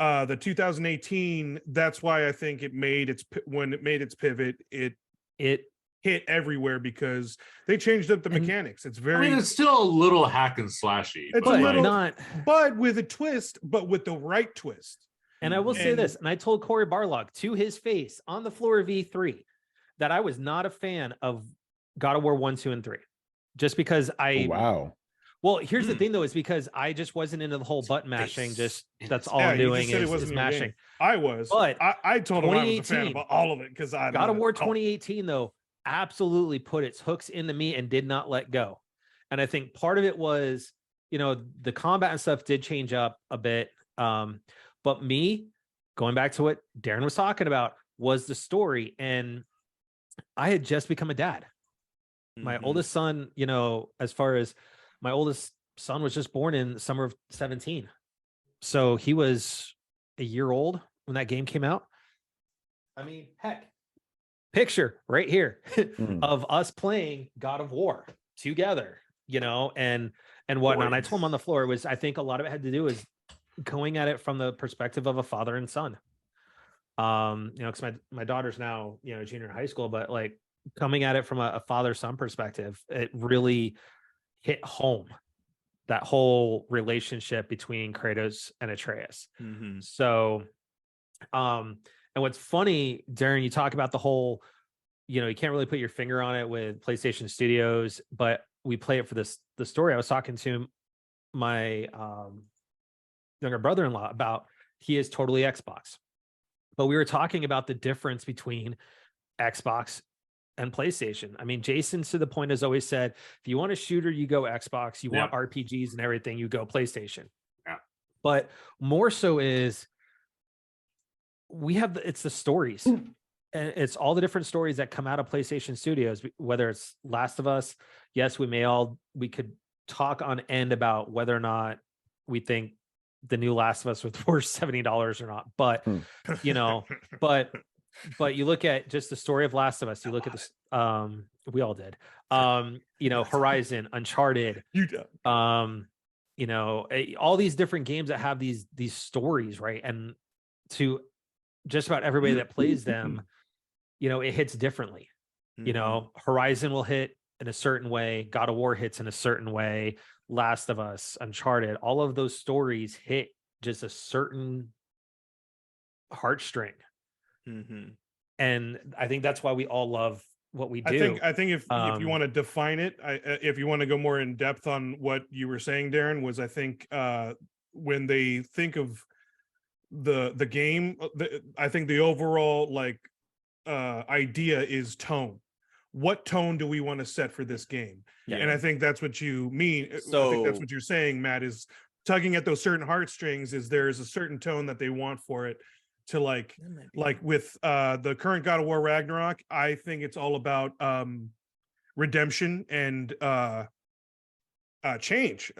The 2018, that's why I think when it made its pivot, it hit everywhere because they changed up the mechanics. It's
it's still a little hack and slashy.
It's a little, but with a twist, but with the right twist.
And I will say this, and I told Corey Barlog to his face on the floor of E3 that I was not a fan of God of War 1, 2, and 3. Just because well, here's the thing though, is because I just wasn't into the whole button mashing. Just that's all I'm doing is mashing.
I was, but I told him I was a fan of all of it because God
of War 2018 though absolutely put its hooks into me and did not let go. And I think part of it was, you know, the combat and stuff did change up a bit. But me, going back to what Darren was talking about, was the story. And I had just become a dad. My oldest son, you know, as far as my oldest son was just born in the summer of 17. So he was a year old when that game came out. I mean, heck, picture right here of us playing God of War together, and whatnot. And I told him on the floor, I think a lot of it had to do with going at it from the perspective of a father and son. Because my daughter's now, junior in high school, but like coming at it from a father-son perspective, it really hit home, that whole relationship between Kratos and Atreus. So, and what's funny, Darren, you talk about the whole, you can't really put your finger on it with PlayStation Studios, but we play it for the story. I was talking to my younger brother-in-law about, he is totally Xbox, but we were talking about the difference between Xbox and PlayStation. I mean, Jason, to the point, has always said, if you want a shooter, you go Xbox. You want RPGs and everything, you go PlayStation.
Yeah.
But more so is it's the stories. And it's all the different stories that come out of PlayStation Studios, whether it's Last of Us. Yes, we could talk on end about whether or not we think the new Last of Us was worth $70 or not. But, but you look at just the story of Last of Us, you look at this, we all did, Horizon, Uncharted, all these different games that have these stories, right? And to just about everybody that plays them, it hits differently. Horizon will hit in a certain way, God of War hits in a certain way, Last of Us, Uncharted, all of those stories hit just a certain heartstring. And I think that's why we all love what we do.
I think if you want to define it, if you want to go more in depth on what you were saying, Darren, was I think when they think of the game, I think the overall idea is tone. What tone do we want to set for this game? And I think that's what you mean. So I think that's what you're saying, Matt, is tugging at those certain heartstrings. Is there's a certain tone that they want for it to like with the current God of War Ragnarok. I think it's all about redemption and change.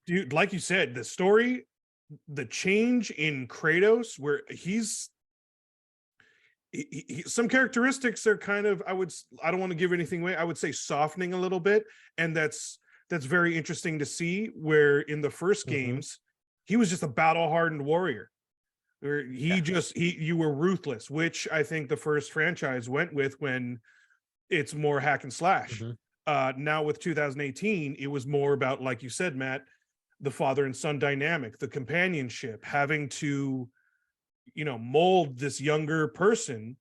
Dude, like you said, the story, the change in Kratos, where he's some characteristics are kind of, I don't want to give anything away, I would say softening a little bit, and that's very interesting to see, where in the first games he was just a battle-hardened warrior, where you were ruthless, which I think the first franchise went with when it's more hack and slash. Now with 2018, it was more about, like you said, Matt, the father and son dynamic, the companionship, having to mold this younger person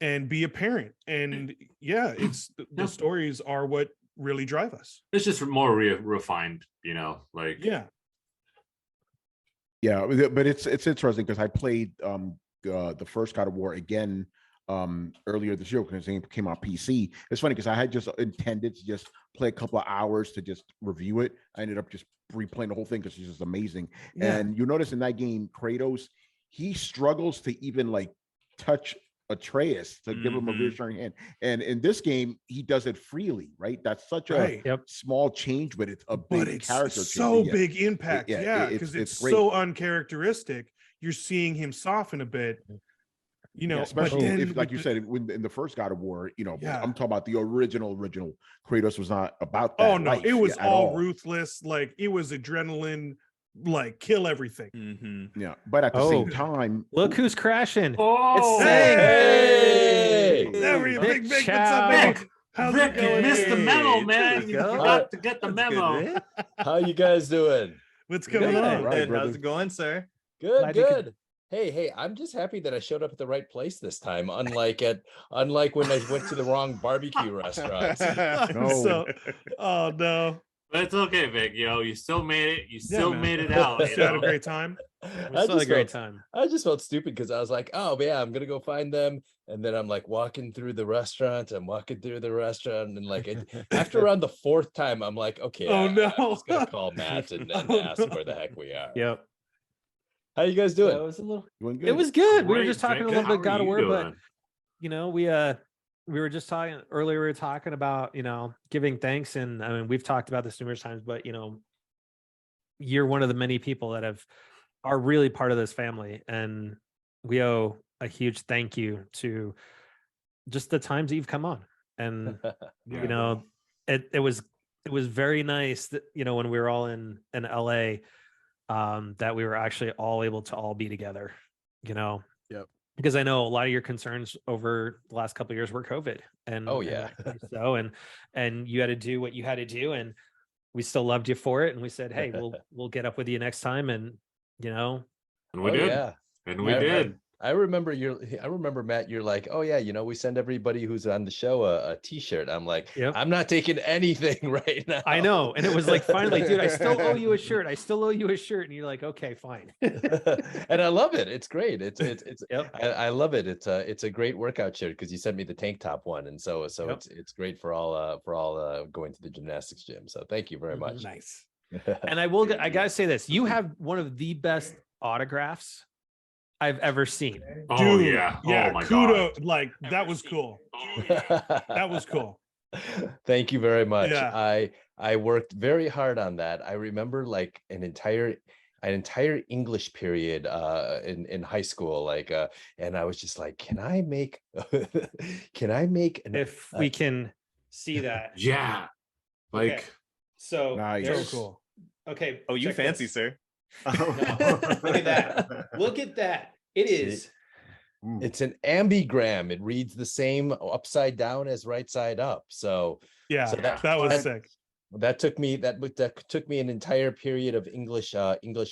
and be a parent. And it's the stories are what really drive us.
It's just more refined,
but it's interesting because I played the first God of War again earlier this year because it came out PC. It's funny because I had just intended to just play a couple of hours to just review it. I ended up just replaying the whole thing because it's just amazing. And you notice in that game, Kratos, he struggles to even touch Atreus to give him a reassuring hand. And in this game, he does it freely, right? That's such a small change, but it's a big character change.
So big impact. Because it's so uncharacteristic. You're seeing him soften a bit.
Especially if, like you said, in the first God of War, I'm talking about the original Kratos was not about that.
Oh no, it was all ruthless. It was adrenaline, kill everything.
But at the same time,
look who's crashing.
It's
Hey, Big Vic, what's up, man? How's
Vic, you missed the memo, man. You forgot to get the memo.
How you guys doing?
What's going on?
Right, how's it going, sir?
Good. Hey, I'm just happy that I showed up at the right place this time, unlike when I went to the wrong barbecue restaurants.
Oh no.
But it's okay, Vic. You still made it. You still made it out.
You had a great time.
I still had a great time.
I just felt stupid because I was like, oh yeah, I'm gonna go find them, and then I'm walking through the restaurant. And after around the fourth time, I'm like, okay, I'm just gonna call Matt and ask him where the heck we are.
Yep.
How you guys doing?
It was good. We were just talking a little bit God of War, but we were just talking earlier. We were talking about giving thanks, and I mean we've talked about this numerous times, but you're one of the many people that are really part of this family, and we owe a huge thank you to just the times that you've come on. And you know, it was very nice that, you know, when we were all in LA, that we were actually all able to all be together, you know.
Yep.
Because I know a lot of your concerns over the last couple of years were COVID, and and you had to do what you had to do, and we still loved you for it, and we said, hey, we'll get up with you next time, and you know,
and we did. Yeah. And we did.
I remember Matt, you're like, oh yeah, you know, we send everybody who's on the show a t-shirt. I'm like, I'm not taking anything right now.
I know. And it was like, finally, dude, I still owe you a shirt. And you're like, okay, fine.
And I love it. It's great. I love it. It's a great workout shirt because you sent me the tank top one. And so it's great for all going to the gymnastics gym. So thank you very much.
Nice. And I gotta say this, you have one of the best autographs I've ever seen.
Oh, dude, yeah. Oh my kudos. God. Like that was cool. That was cool.
Thank you very much.
Yeah.
I worked very hard on that. I remember like an entire English period in high school, like and I was just like, can I make
if we can see that.
Yeah. Like
okay. So
nice.
So cool. Okay.
Oh, you fancy, sir.
No, look at that. Look at that. It is.
It's an ambigram. It reads the same upside down as right side up. So
that was sick.
That took me an entire period of English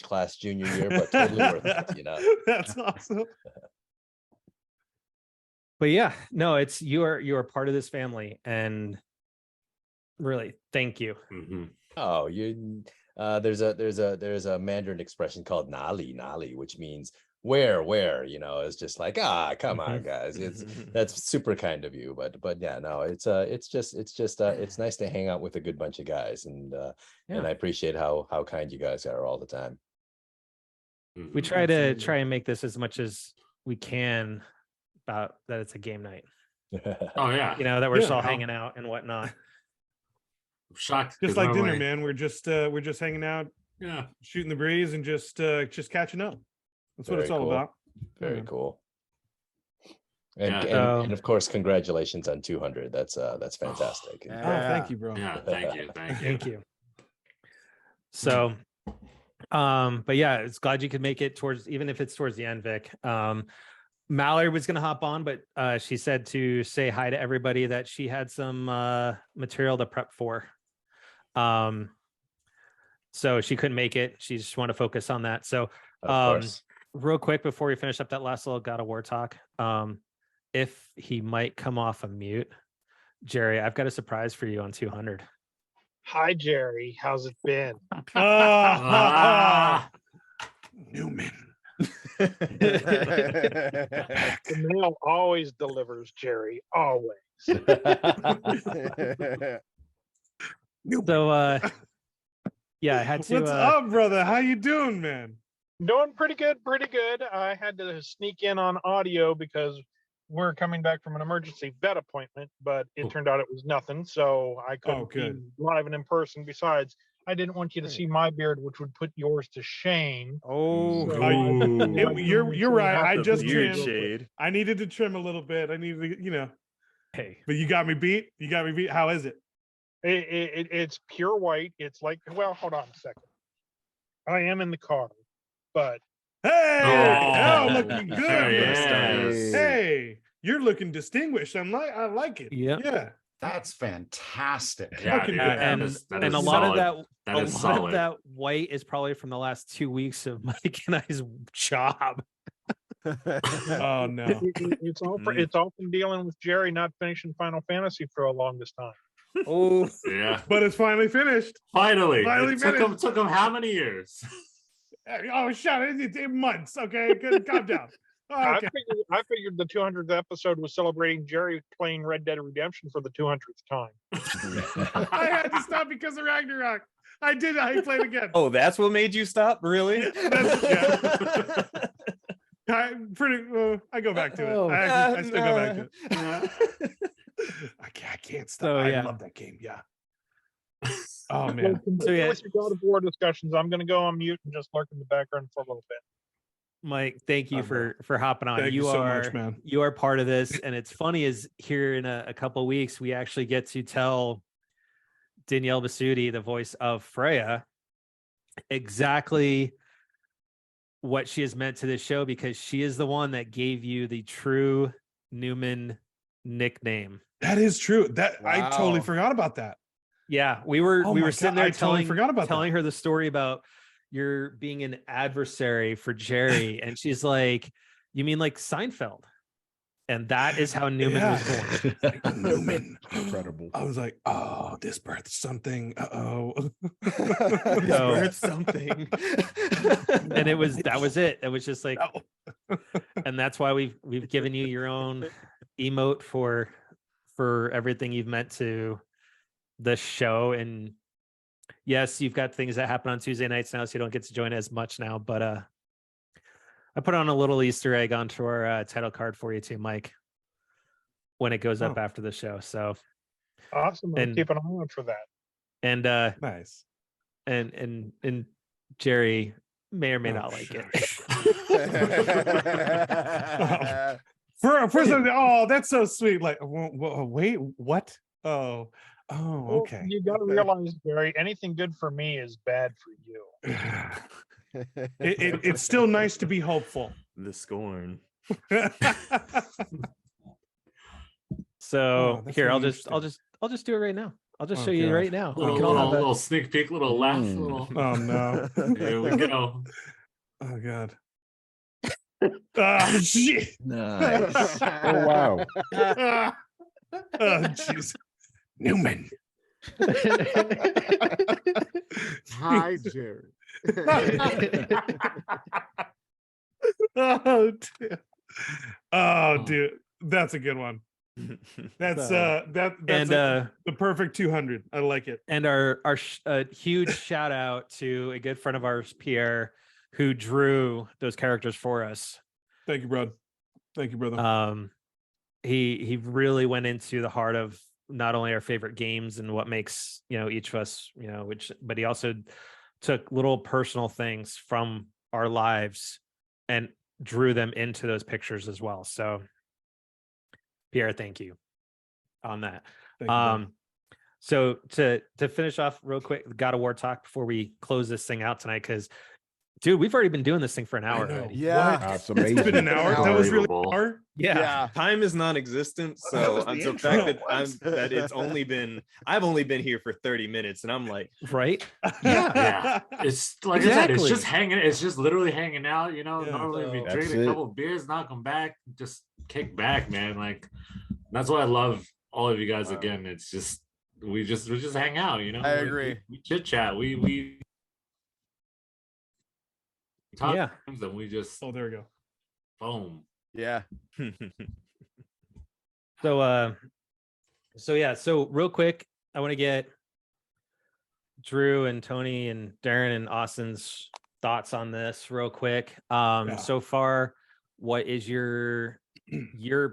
class junior year, but totally worth it, you know.
That's awesome.
But yeah, no, it's you are part of this family, and really thank you.
Mm-hmm.
Oh, there's a Mandarin expression called "nali," which means where, you know. It's just like, come on, guys. That's super kind of you, but yeah, no, it's nice to hang out with a good bunch of guys, and I appreciate how kind you guys are all the time.
We try and make this as much as we can about that it's a game night.
Oh yeah,
you know, that we're all hanging out and whatnot.
I'm shocked,
just like dinner, man. We're just hanging out, shooting the breeze, and just catching up. That's what it's all about.
Very cool. And of course, congratulations on 200. That's fantastic.
Thank you, bro.
Yeah, thank you.
Thank you. So, but yeah, it's glad you could make it even if it's towards the end, Vic. Mallory was going to hop on, but she said to say hi to everybody that she had some material to prep for. So she couldn't make it. She just wanted to focus on that. So, real quick before we finish up that last little God of War talk, if he might come off a mute, Jerry, I've got a surprise for you on 200.
Hi, Jerry. How's it been?
Newman.
The mail always delivers, Jerry. Always.
So, yeah, I had to.
What's up, brother? How you doing, man?
Doing pretty good. I had to sneak in on audio because we're coming back from an emergency vet appointment, but it turned out it was nothing, so I couldn't be live and in person. Besides, I didn't want you to see my beard, which would put yours to shame.
You're right. I just trimmed. I needed to trim a little bit. I needed to, you know.
Hey,
but you got me beat. How is it?
It's pure white. It's like, well, hold on a second. I am in the car, but
looking good. Hey, you're looking distinguished. I like it. Yeah.
That's fantastic.
Yeah, and a lot of that white is probably from the last 2 weeks of Mike and I's job.
Oh no.
It's all from dealing with Jerry not finishing Final Fantasy for a longest time.
Oh yeah.
But it's finally finished.
Finally took him how many years?
Oh, shut it! Months. Okay, calm down. Oh, okay.
I figured the 200th episode was celebrating Jerry playing Red Dead Redemption for the 200th time.
I had to stop because of Ragnarok. I did. I played again.
Oh, that's what made you stop? Really?
I go back to it. I still go back to it. I can't stop. I love that game. Yeah. Oh man.
So yeah, with your God of War discussions, I'm going to go on mute and just lurk in the background for a little bit.
Mike, thank you for hopping on.
Thank you so much, man.
You are part of this, and it's funny is here in a couple of weeks we actually get to tell Danielle Basutti, the voice of Freya, exactly what she has meant to this show, because she is the one that gave you the true Newman nickname.
That is true. That I totally forgot about that.
Yeah, we were sitting there telling
that.
her the story about you're being an adversary for Jerry, and she's like, "You mean like Seinfeld?" And that is how Newman was born.
Like, Newman,
incredible.
I was like, "Oh, this birthed something."
Birthed something.
And that was it. It was just like, and that's why we've given you your own emote for everything you've meant to the show. And yes, you've got things that happen on Tuesday nights now, so you don't get to join as much now. But I put on a little Easter egg onto our title card for you too, Mike, when it goes up after the show. So
awesome! I'll keep an eye out for that.
And
nice.
And Jerry may or may not like it.
First, oh, that's so sweet. Like, wait, what? Oh, okay.
You got to realize, Jerry, anything good for me is bad for you.
It's still nice to be hopeful.
The scorn.
So here, I'll just do it right now. I'll just show you right now.
We can all have a little sneak peek, little laugh.
Oh no!
Here we go.
Oh god. Oh shit!
Nice. Oh wow.
Oh jeez. Newman.
Hi, Jerry.
Oh, dude, that's a good one. That's the perfect 200. I like it.
And our huge shout out to a good friend of ours, Pierre, who drew those characters for us.
Thank you, brother. Thank you, brother.
He really went into the heart of not only our favorite games and what makes each of us but he also took little personal things from our lives and drew them into those pictures as well. So Pierre, thank you on that.
Thank you,
so to finish off real quick, God of War talk before we close this thing out tonight, because dude, we've already been doing this thing for an hour already.
Yeah,
that's amazing.
It's been an hour. That was really an hour.
Yeah.
Time is non-existent, so I'm so fact that it's only been I've only been here for 30 minutes, and I'm like,
right?
Yeah. It's like I said, it's just hanging. It's just literally hanging out. Normally we drink a couple of beers, knock them back, just kick back, man. Like that's why I love all of you guys. Again, it's just we just hang out.
I agree.
We chit chat. We talk and we just
there we go.
Boom.
Yeah.
So real quick, I want to get Drew and Tony and Darren and Austin's thoughts on this real quick. So far, what is your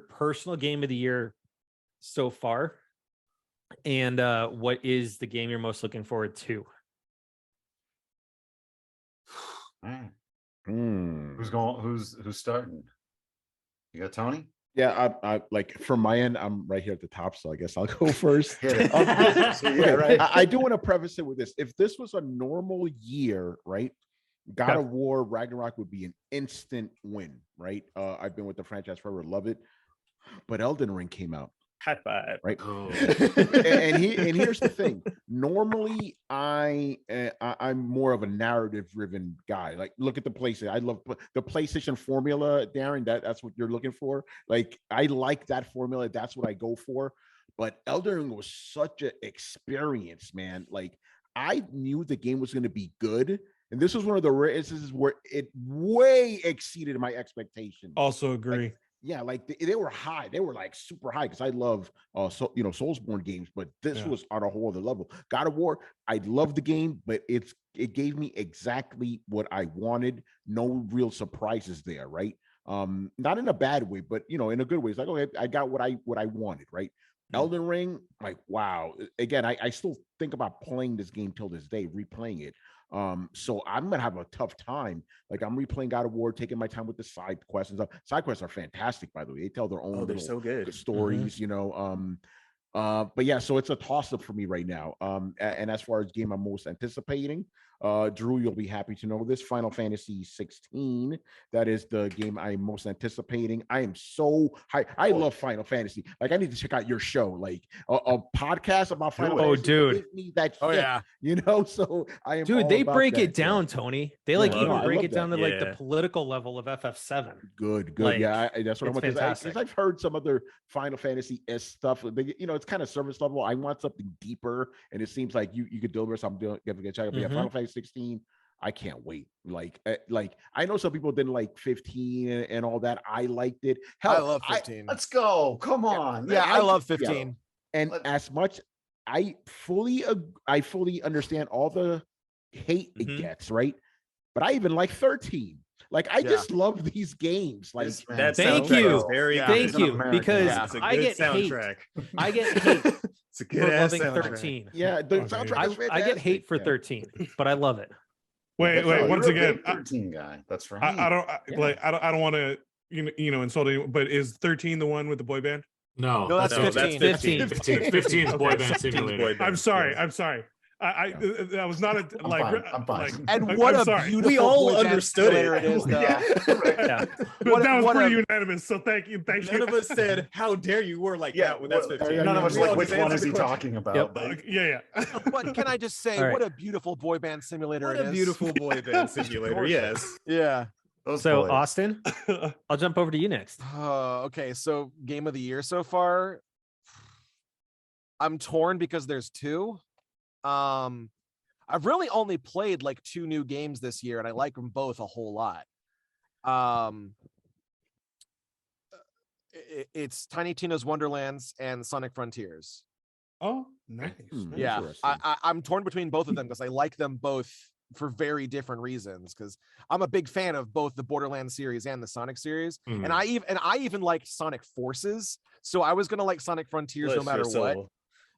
personal game of the year so far, and what is the game you're most looking forward to?
Who's starting? You got Tony?
Yeah, I like from my end, I'm right here at the top, so I guess I'll go first.
Right.
I do want to preface it with this. If this was a normal year, right, God of War Ragnarok would be an instant win, right? I've been with the franchise forever, love it. But Elden Ring came out.
High five.
Right. Oh. and here's the thing. Normally, I'm more of a narrative-driven guy. Like, look at the PlayStation. I love the PlayStation formula, Darren. That's what you're looking for. Like, I like that formula. That's what I go for. But Elden Ring was such an experience, man. Like, I knew the game was going to be good. And this was one of the rare instances where it way exceeded my expectations.
Also agree.
Like, yeah, like they were high. They were like super high because I love Soulsborne games, but this was on a whole other level. God of War, I love the game, but it gave me exactly what I wanted. No real surprises there, right? Not in a bad way, but in a good way. It's like, okay, I got what I wanted, right? Elden Ring, like, wow. Again, I still think about playing this game till this day, replaying it. So I'm gonna have a tough time. Like, I'm replaying God of War, taking my time with the side quests and stuff. Side quests are fantastic, by the way. They tell their own
they're so good
stories, you know. But yeah, so it's a toss-up for me right now. And as far as game I'm most anticipating, Drew, you'll be happy to know this: Final Fantasy 16. That is the game I'm most anticipating. I am so high. I love Final Fantasy. Like, I need to check out your show, like a podcast about Final Fantasy.
Dude.
Give me that shit,
yeah.
you know. So I am.
Dude, they break it down, Tony. They like
Yeah.
even
No, I
break
love
it down
that.
to like the political level of FF7.
Good.
Like,
Yeah, that's what I'm
it's fantastic.
because I've heard some other Final Fantasy S stuff. You know, it's kind of service level. I want something deeper, and it seems like you could deliver something. Gonna check out. But yeah, Final Fantasy 16. I can't wait. Like I know some people didn't like 15 and all that. I liked it. Hell,
I love 15.
Let's go. Come on.
Yeah, I love 15.
And as much I fully understand all the hate it gets, right? But I even like 13. Like, I just love these games. Like,
thank you, because I get
soundtrack.
I get hate.
It's a good ass
loving
soundtrack.
13.
Yeah, the soundtrack is fantastic.
I get hate for 13, but I love it.
Wait. Once again,
13 guy. That's right.
I don't want to insult anyone, but is 13 the one with the boy band?
No,
that's 15.
15 is Boy Band Simulator.
I'm sorry. I that was not a
I'm fine.
And
I'm
what a
sorry.
beautiful
We all
boy band
understood it.
simulator it is, though.
Yeah. But that was pretty unanimous. So thank you.
None of us said, "How dare you?" We're like, "Yeah, well, that's 15."
None of us
We
like
all
which
just
one
answered
is he
the question.
talking about.
Yep.
But
Yeah.
But can I just say,
All right.
what a beautiful boy band simulator
What
it
a
is?
beautiful boy band simulator. Yes.
Yeah.
those
So
boys.
Austin, I'll jump over to you next.
Okay, so game of the year so far, I'm torn because there's two. I've really only played like 2 new games this year, and I like them both a whole lot. It's Tiny Tina's Wonderlands and Sonic Frontiers.
Oh, nice.
Yeah,
Interesting.
I'm torn between both of them because I like them both for very different reasons. Because I'm a big fan of both the Borderlands series and the Sonic series, and I even like Sonic Forces. So I was gonna like Sonic Frontiers no matter what.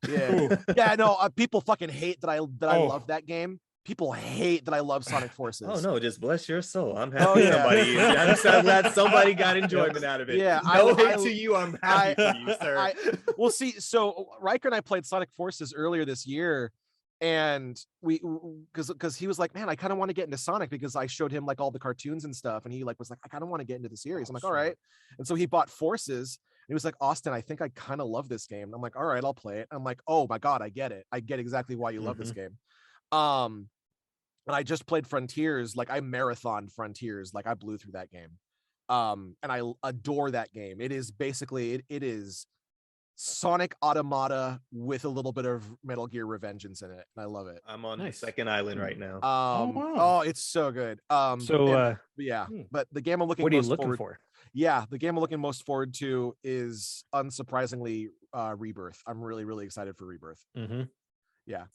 Yeah, yeah. No, people fucking hate that I love that game. People hate that I love Sonic Forces.
Oh no, just bless your soul. I'm happy I'm so glad somebody got enjoyment out of it.
Yeah,
no hate to you. I'm happy for you, sir.
Well, see, so Riker and I played Sonic Forces earlier this year, and because he was like, man, I kind of want to get into Sonic because I showed him like all the cartoons and stuff, and he like was like, I kind of want to get into the series. I'm like, all right, and so he bought Forces. He was like, Austin, I think I kind of love this game. I'm like, all right, I'll play it. I'm like, oh my God, I get it. I get exactly why you love this game. And I just played Frontiers. Like, I marathoned Frontiers. Like, I blew through that game. And I adore that game. It is basically, it is Sonic Automata with a little bit of Metal Gear Revengeance in it. And I love it.
I'm on the second island right now.
Oh, it's so good. Yeah, but the game I'm looking
what are you looking for?
Yeah, the game I'm looking most forward to is unsurprisingly Rebirth. I'm really, really excited for Rebirth. Yeah.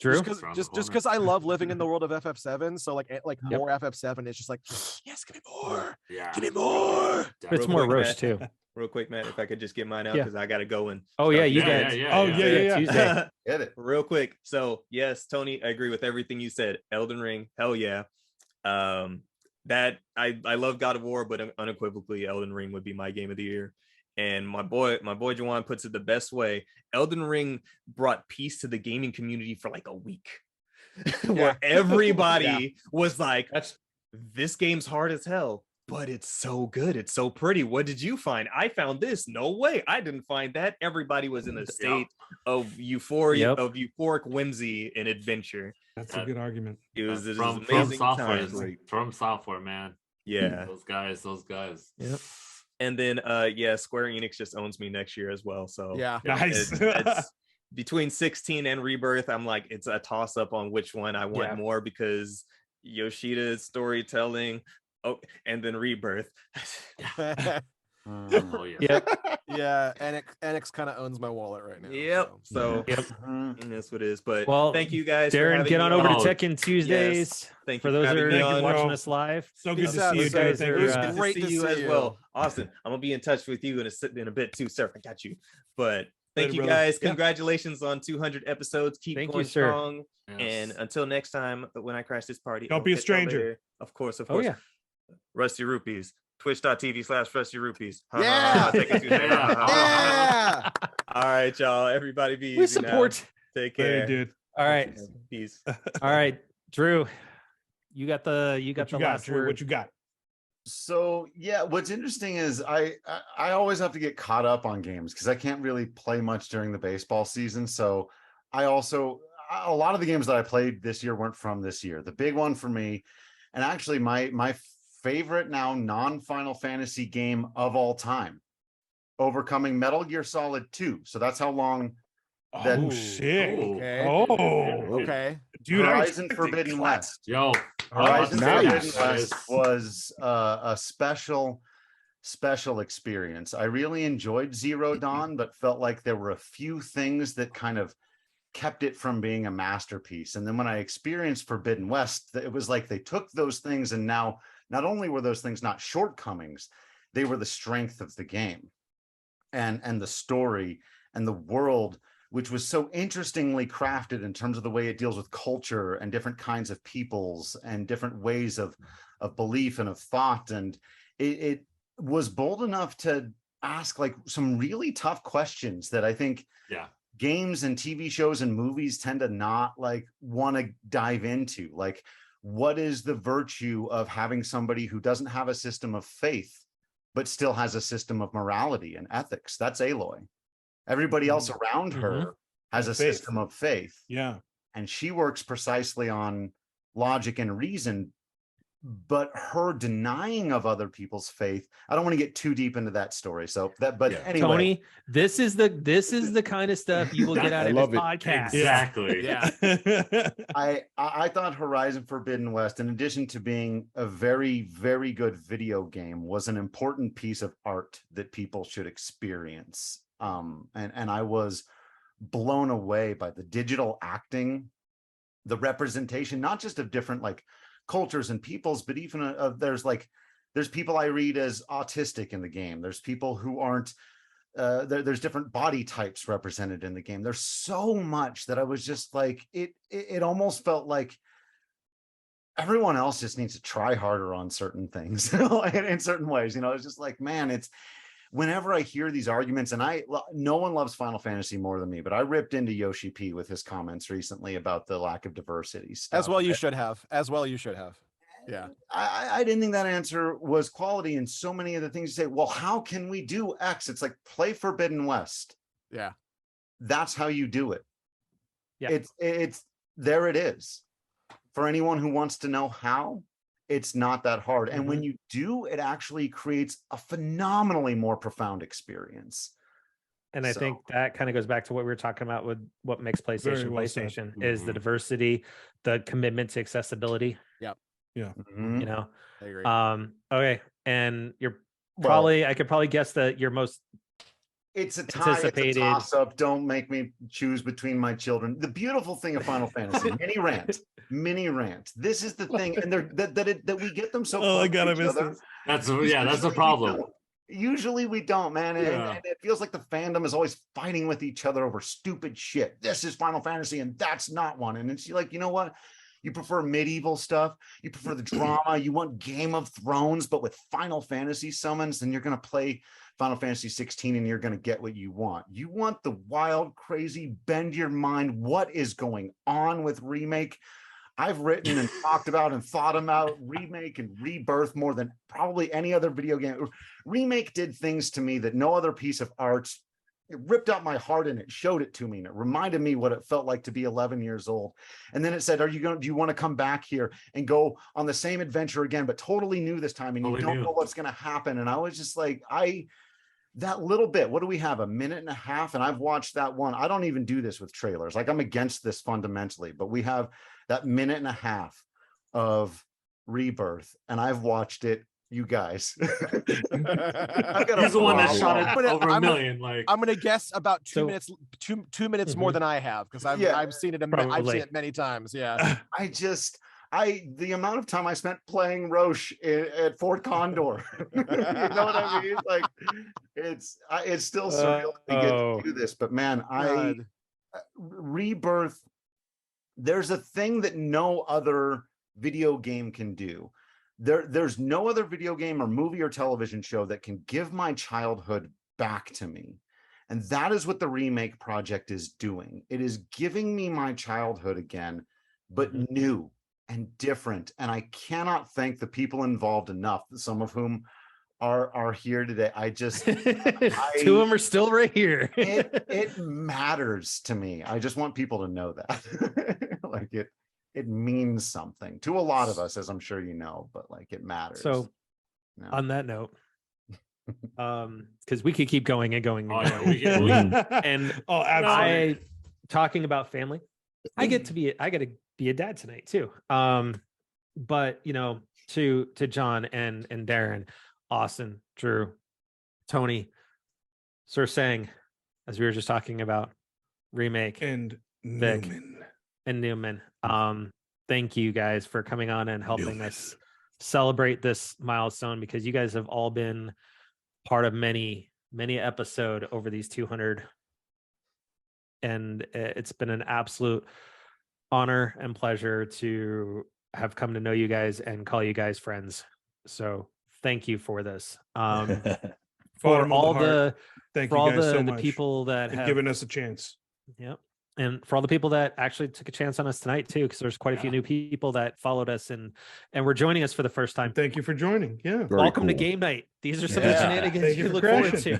Drew?
Just because I love living in the world of FF7. So like more FF7, it's just like, yes, give me more. Yeah. Give me more.
It's more roast too.
Real quick, Matt, if I could just get mine out because I got to go and.
Oh yeah, you guys.
Yeah.
Get it.
Real quick. So yes, Tony, I agree with everything you said. Elden Ring, hell yeah. That I love God of War, but unequivocally, Elden Ring would be my game of the year. And my boy Jawan puts it the best way. Elden Ring brought peace to the gaming community for like a week, where everybody was like, "This game's hard as hell, but it's so good. It's so pretty. What did you find? I found this. No way, I didn't find that." Everybody was in a state of euphoria, of euphoric whimsy and adventure.
That's a good argument.
It was
from
amazing
software, from software, man.
Yeah,
those guys.
Yep. And then Square Enix just owns me next year as well. So
nice.
It's between 16 and Rebirth. I'm like, it's a toss up on which one I want more because Yoshida's storytelling. Oh, and then Rebirth.
Yeah. Enix kind of owns my wallet right now.
Yep. So that's what it is. But thank you guys.
Darren, get on over to Tekken Tuesdays.
Yes. Thank
for
you
those
for
that are
me
watching us live.
So good to see you guys.
It was great to see you as well. Austin, I'm gonna be in touch with you in a bit too, sir. I got you. But Thank you,
brother.
guys. Congratulations on 200 episodes. Keep
Thank
going
you, sir.
strong. And until next time, when I crash this party,
Don't be a stranger.
Of course.
Oh, yeah.
Rusty Rupees. Twitch.tv/Rusty Rupees.
Yeah.
Yeah. All right, y'all. Everybody be easy.
We support.
Now. Take care.
Hey, dude.
All right.
Peace.
All right, Drew. You got the last
Drew?
word.
What you got?
So yeah, what's interesting is I always have to get caught up on games because I can't really play much during the baseball season. So I also a lot of the games that I played this year weren't from this year. The big one for me, and actually my favorite now non-Final Fantasy game of all time, overcoming Metal Gear Solid 2. So that's how long.
Oh shit!
Okay.
Okay, dude.
Horizon Forbidden West.
Yo,
Horizon
nice.
Forbidden West was a special experience. I really enjoyed Zero Dawn, but felt like there were a few things that kind of kept it from being a masterpiece. And then when I experienced Forbidden West, it was like they took those things, and now not only were those things not shortcomings, they were the strength of the game, and the story and the world, which was so interestingly crafted in terms of the way it deals with culture and different kinds of peoples and different ways of belief and of thought. And it was bold enough to ask like some really tough questions that I think games and TV shows and movies tend to not like want to dive into. Like, what is the virtue of having somebody who doesn't have a system of faith, but still has a system of morality and ethics? That's Aloy. Everybody else around her has a system of faith.
Yeah.
And she works precisely on logic and reason, but her denying of other people's faith, I don't want to get too deep into that story. So anyway.
Tony, this is the kind of stuff you will get out of this podcast.
Exactly.
Yeah.
I thought Horizon Forbidden West, in addition to being a very, very good video game, was an important piece of art that people should experience. And I was blown away by the digital acting, the representation, not just of different like cultures and peoples, but even of there's people I read as autistic in the game. There's people who aren't, there's different body types represented in the game. There's so much that I was just like, it almost felt like everyone else just needs to try harder on certain things in certain ways. It's just like, man, whenever I hear these arguments, and no one loves Final Fantasy more than me, but I ripped into Yoshi P with his comments recently about the lack of diversity stuff.
As well you should have. Yeah.
I didn't think that answer was quality, and so many of the things you say, well, how can we do X? It's like, play Forbidden West.
Yeah.
That's how you do it.
Yeah.
It's there it is. For anyone who wants to know how, it's not that hard. And when you do, it actually creates a phenomenally more profound experience.
And I think that kind of goes back to what we were talking about with what makes PlayStation is the diversity, the commitment to accessibility.
Yep.
Yeah.
I
agree.
Okay. And I could probably guess that you're most
it's a tie, it's a toss-up. Don't make me choose between my children. The beautiful thing of Final Fantasy, mini rant. This is the thing, and that we get them so.
Oh, I gotta miss this.
That's the problem.
Usually we don't, man. And it feels like the fandom is always fighting with each other over stupid shit. This is Final Fantasy, and that's not one. And it's like, you know what? You prefer medieval stuff. You prefer the drama. You want Game of Thrones, but with Final Fantasy summons, then you're going to play Final Fantasy 16 and you're going to get what you want. You want the wild, crazy, bend your mind. What is going on with Remake? I've written and talked about and thought about Remake and Rebirth more than probably any other video game. Remake did things to me that no other piece of art. It ripped out my heart and it showed it to me. And it reminded me what it felt like to be 11 years old. And then it said, do you want to come back here and go on the same adventure again, but totally new this time? And you don't know what's going to happen. And I was just like, that little bit, what do we have? A minute and a half. And I've watched that one. I don't even do this with trailers. Like, I'm against this fundamentally, but we have that minute and a half of Rebirth. And I've watched it. You guys.
He's the one that shot it over a million.
I'm gonna guess about 2 minutes, two minutes more than I have, because I've seen it. I've seen it many times. Yeah.
the amount of time I spent playing Roche at Fort Condor. You know what I mean? Like it's still surreal to get to do this, but man, Rebirth, there's a thing that no other video game can do. There's no other video game or movie or television show that can give my childhood back to me. And that is what the remake project is doing. It is giving me my childhood again, but new and different. And I cannot thank the people involved enough, some of whom are here today.
Two of them are still right here.
it matters to me. I just want people to know that. Like it means something to a lot of us, as I'm sure you know, but like it matters.
So on that note, because we could keep going and going. And absolutely. Talking about family, I get to be a dad tonight too. But you know, to John and Darren, Austin, Drew, Tony, Sir Sang, as we were just talking about, remake,
and
Vic,
Newman.
And Newman. Thank you guys for coming on and helping us celebrate this milestone, because you guys have all been part of many episode over these 200, and it's been an absolute honor and pleasure to have come to know you guys and call you guys friends. So thank you for this. For all the people that have
given us a chance.
Yep. And for all the people that actually took a chance on us tonight too, because there's quite a few new people that followed us and were joining us for the first time.
Thank you for joining. Yeah.
Welcome to game night. These are some of the shenanigans you look forward to.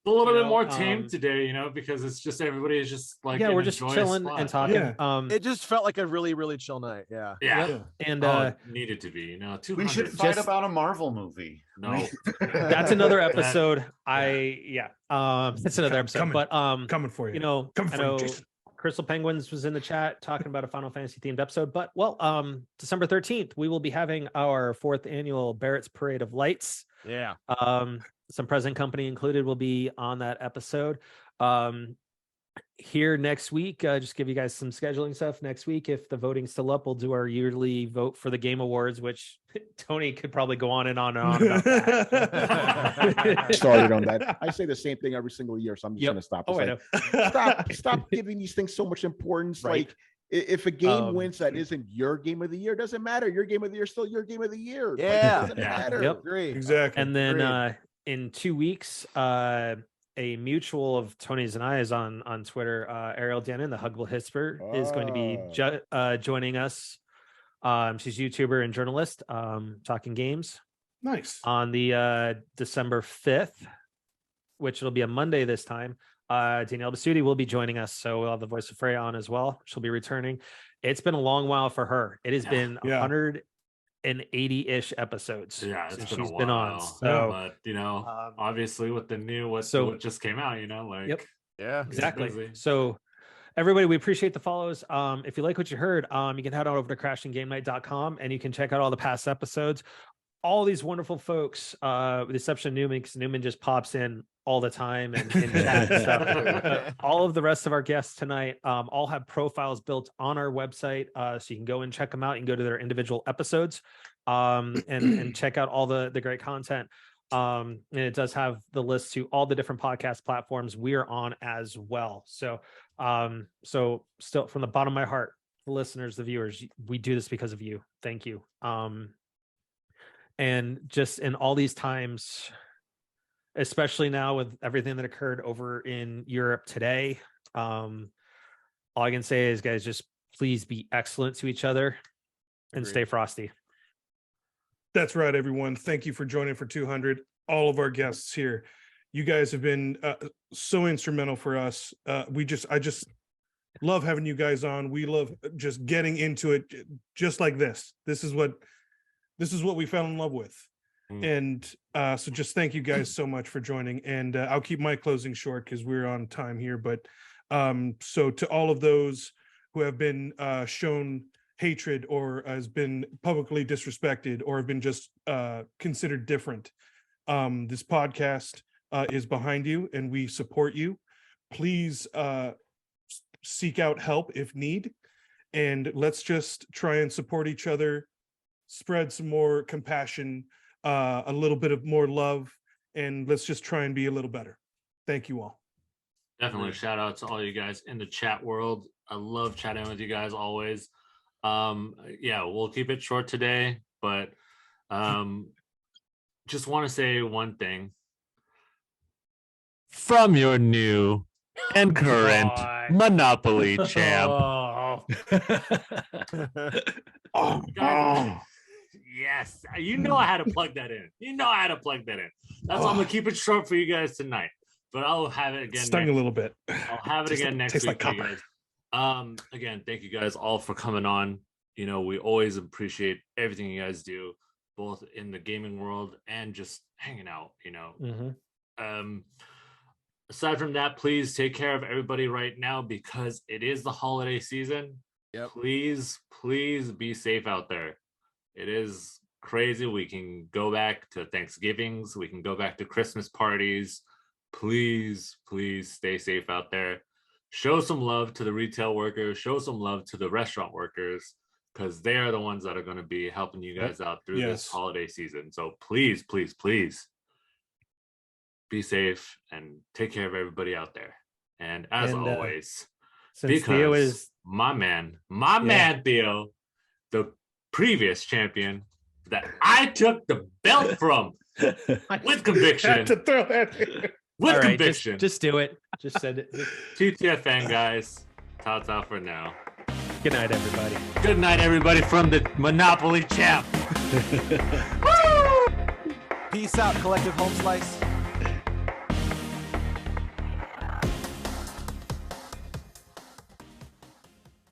A little bit more tame today, you know, because it's just everybody is just like
we're just chilling and talking.
Yeah. It just felt like a really, really chill night. Yeah.
And
it needed to be, you know, 200.
We should fight about a Marvel movie.
No,
that's another episode. That's another episode. But
coming for you.
You know, I know Crystal Penguins was in the chat talking about a Final Fantasy themed episode. But December 13th, we will be having our 4th annual Barrett's Parade of Lights.
Yeah.
Some present company included will be on that episode. Here next week, just give you guys some scheduling stuff. Next week, if the voting's still up, we'll do our yearly vote for the Game Awards, which Tony could probably go on and on and on about that.
Started on that. I say the same thing every single year, so I'm just gonna stop. Stop giving these things so much importance.
Right.
Like if a game wins that isn't your game of the year, doesn't matter. Your game of the year is still your game of the year.
Yeah,
like, it doesn't matter.
Yep.
Agree.
Exactly.
And then in 2 weeks, a mutual of Tony's and I is on Twitter. Ariel Denon, the Huggable Hisper, is going to be joining us. She's a YouTuber and journalist, talking games.
Nice.
On the December 5th, which will be a Monday this time, Danielle Basudi will be joining us. So we'll have the voice of Freya on as well. She'll be returning. It's been a long while for her. It has been 180-ish episodes since she's been on. So,
but you know, obviously with the new what just came out, you know, like
exactly. So everybody, we appreciate the follows. If you like what you heard, you can head on over to crashinggamenight.com and you can check out all the past episodes. All these wonderful folks, with the exception of Newman, because Newman just pops in all the time and chat and stuff. All of the rest of our guests tonight all have profiles built on our website, so you can go and check them out. You can go to their individual episodes and check out all the great content. And it does have the list to all the different podcast platforms we are on as well. So still, from the bottom of my heart, the listeners, the viewers, we do this because of you. Thank you. And just in all these times, especially now with everything that occurred over in Europe today, all I can say is, guys, just please be excellent to each other and stay frosty.
That's right, everyone. Thank you for joining for 200. All of our guests here, you guys have been so instrumental for us. I just love having you guys on. We love just getting into it, just like this. This is what we fell in love with. And so just thank you guys so much for joining. And I'll keep my closing short because we're on time here. But so to all of those who have been shown hatred or has been publicly disrespected or have been just considered different, this podcast is behind you and we support you. Please seek out help if need. and let's just try and support each other, spread some more compassion, a little bit of more love, and let's just try and be a little better. Thank you all.
Definitely shout out to all you guys in the chat world. I love chatting with you guys always. Yeah, we'll keep it short today, but just want to say one thing. From your new and current Monopoly champ. Guys, yes, you know I had to plug that in. That's why I'm gonna keep it short for you guys tonight. But I'll have it again.
Stung a little bit.
I'll have it again next week for you guys. Again, thank you guys all for coming on. You know, we always appreciate everything you guys do, both in the gaming world and just hanging out, you know. Aside from that, please take care of everybody right now because it is the holiday season.
Yep.
Please be safe out there. It is crazy. We can go back to Thanksgivings. We can go back to Christmas parties. Please stay safe out there. Show some love to the retail workers. Show some love to the restaurant workers because they are the ones that are going to be helping you guys out through this holiday season. So please be safe and take care of everybody out there. And as always, because Theo is my man Theo, the previous champion that I took the belt from with conviction.
To throw that
with conviction.
Just do it. Just send it.
TTFN, guys. Ta for now.
Good night, everybody.
Good night, everybody, from the Monopoly champ.
Peace out, Collective Home Slice.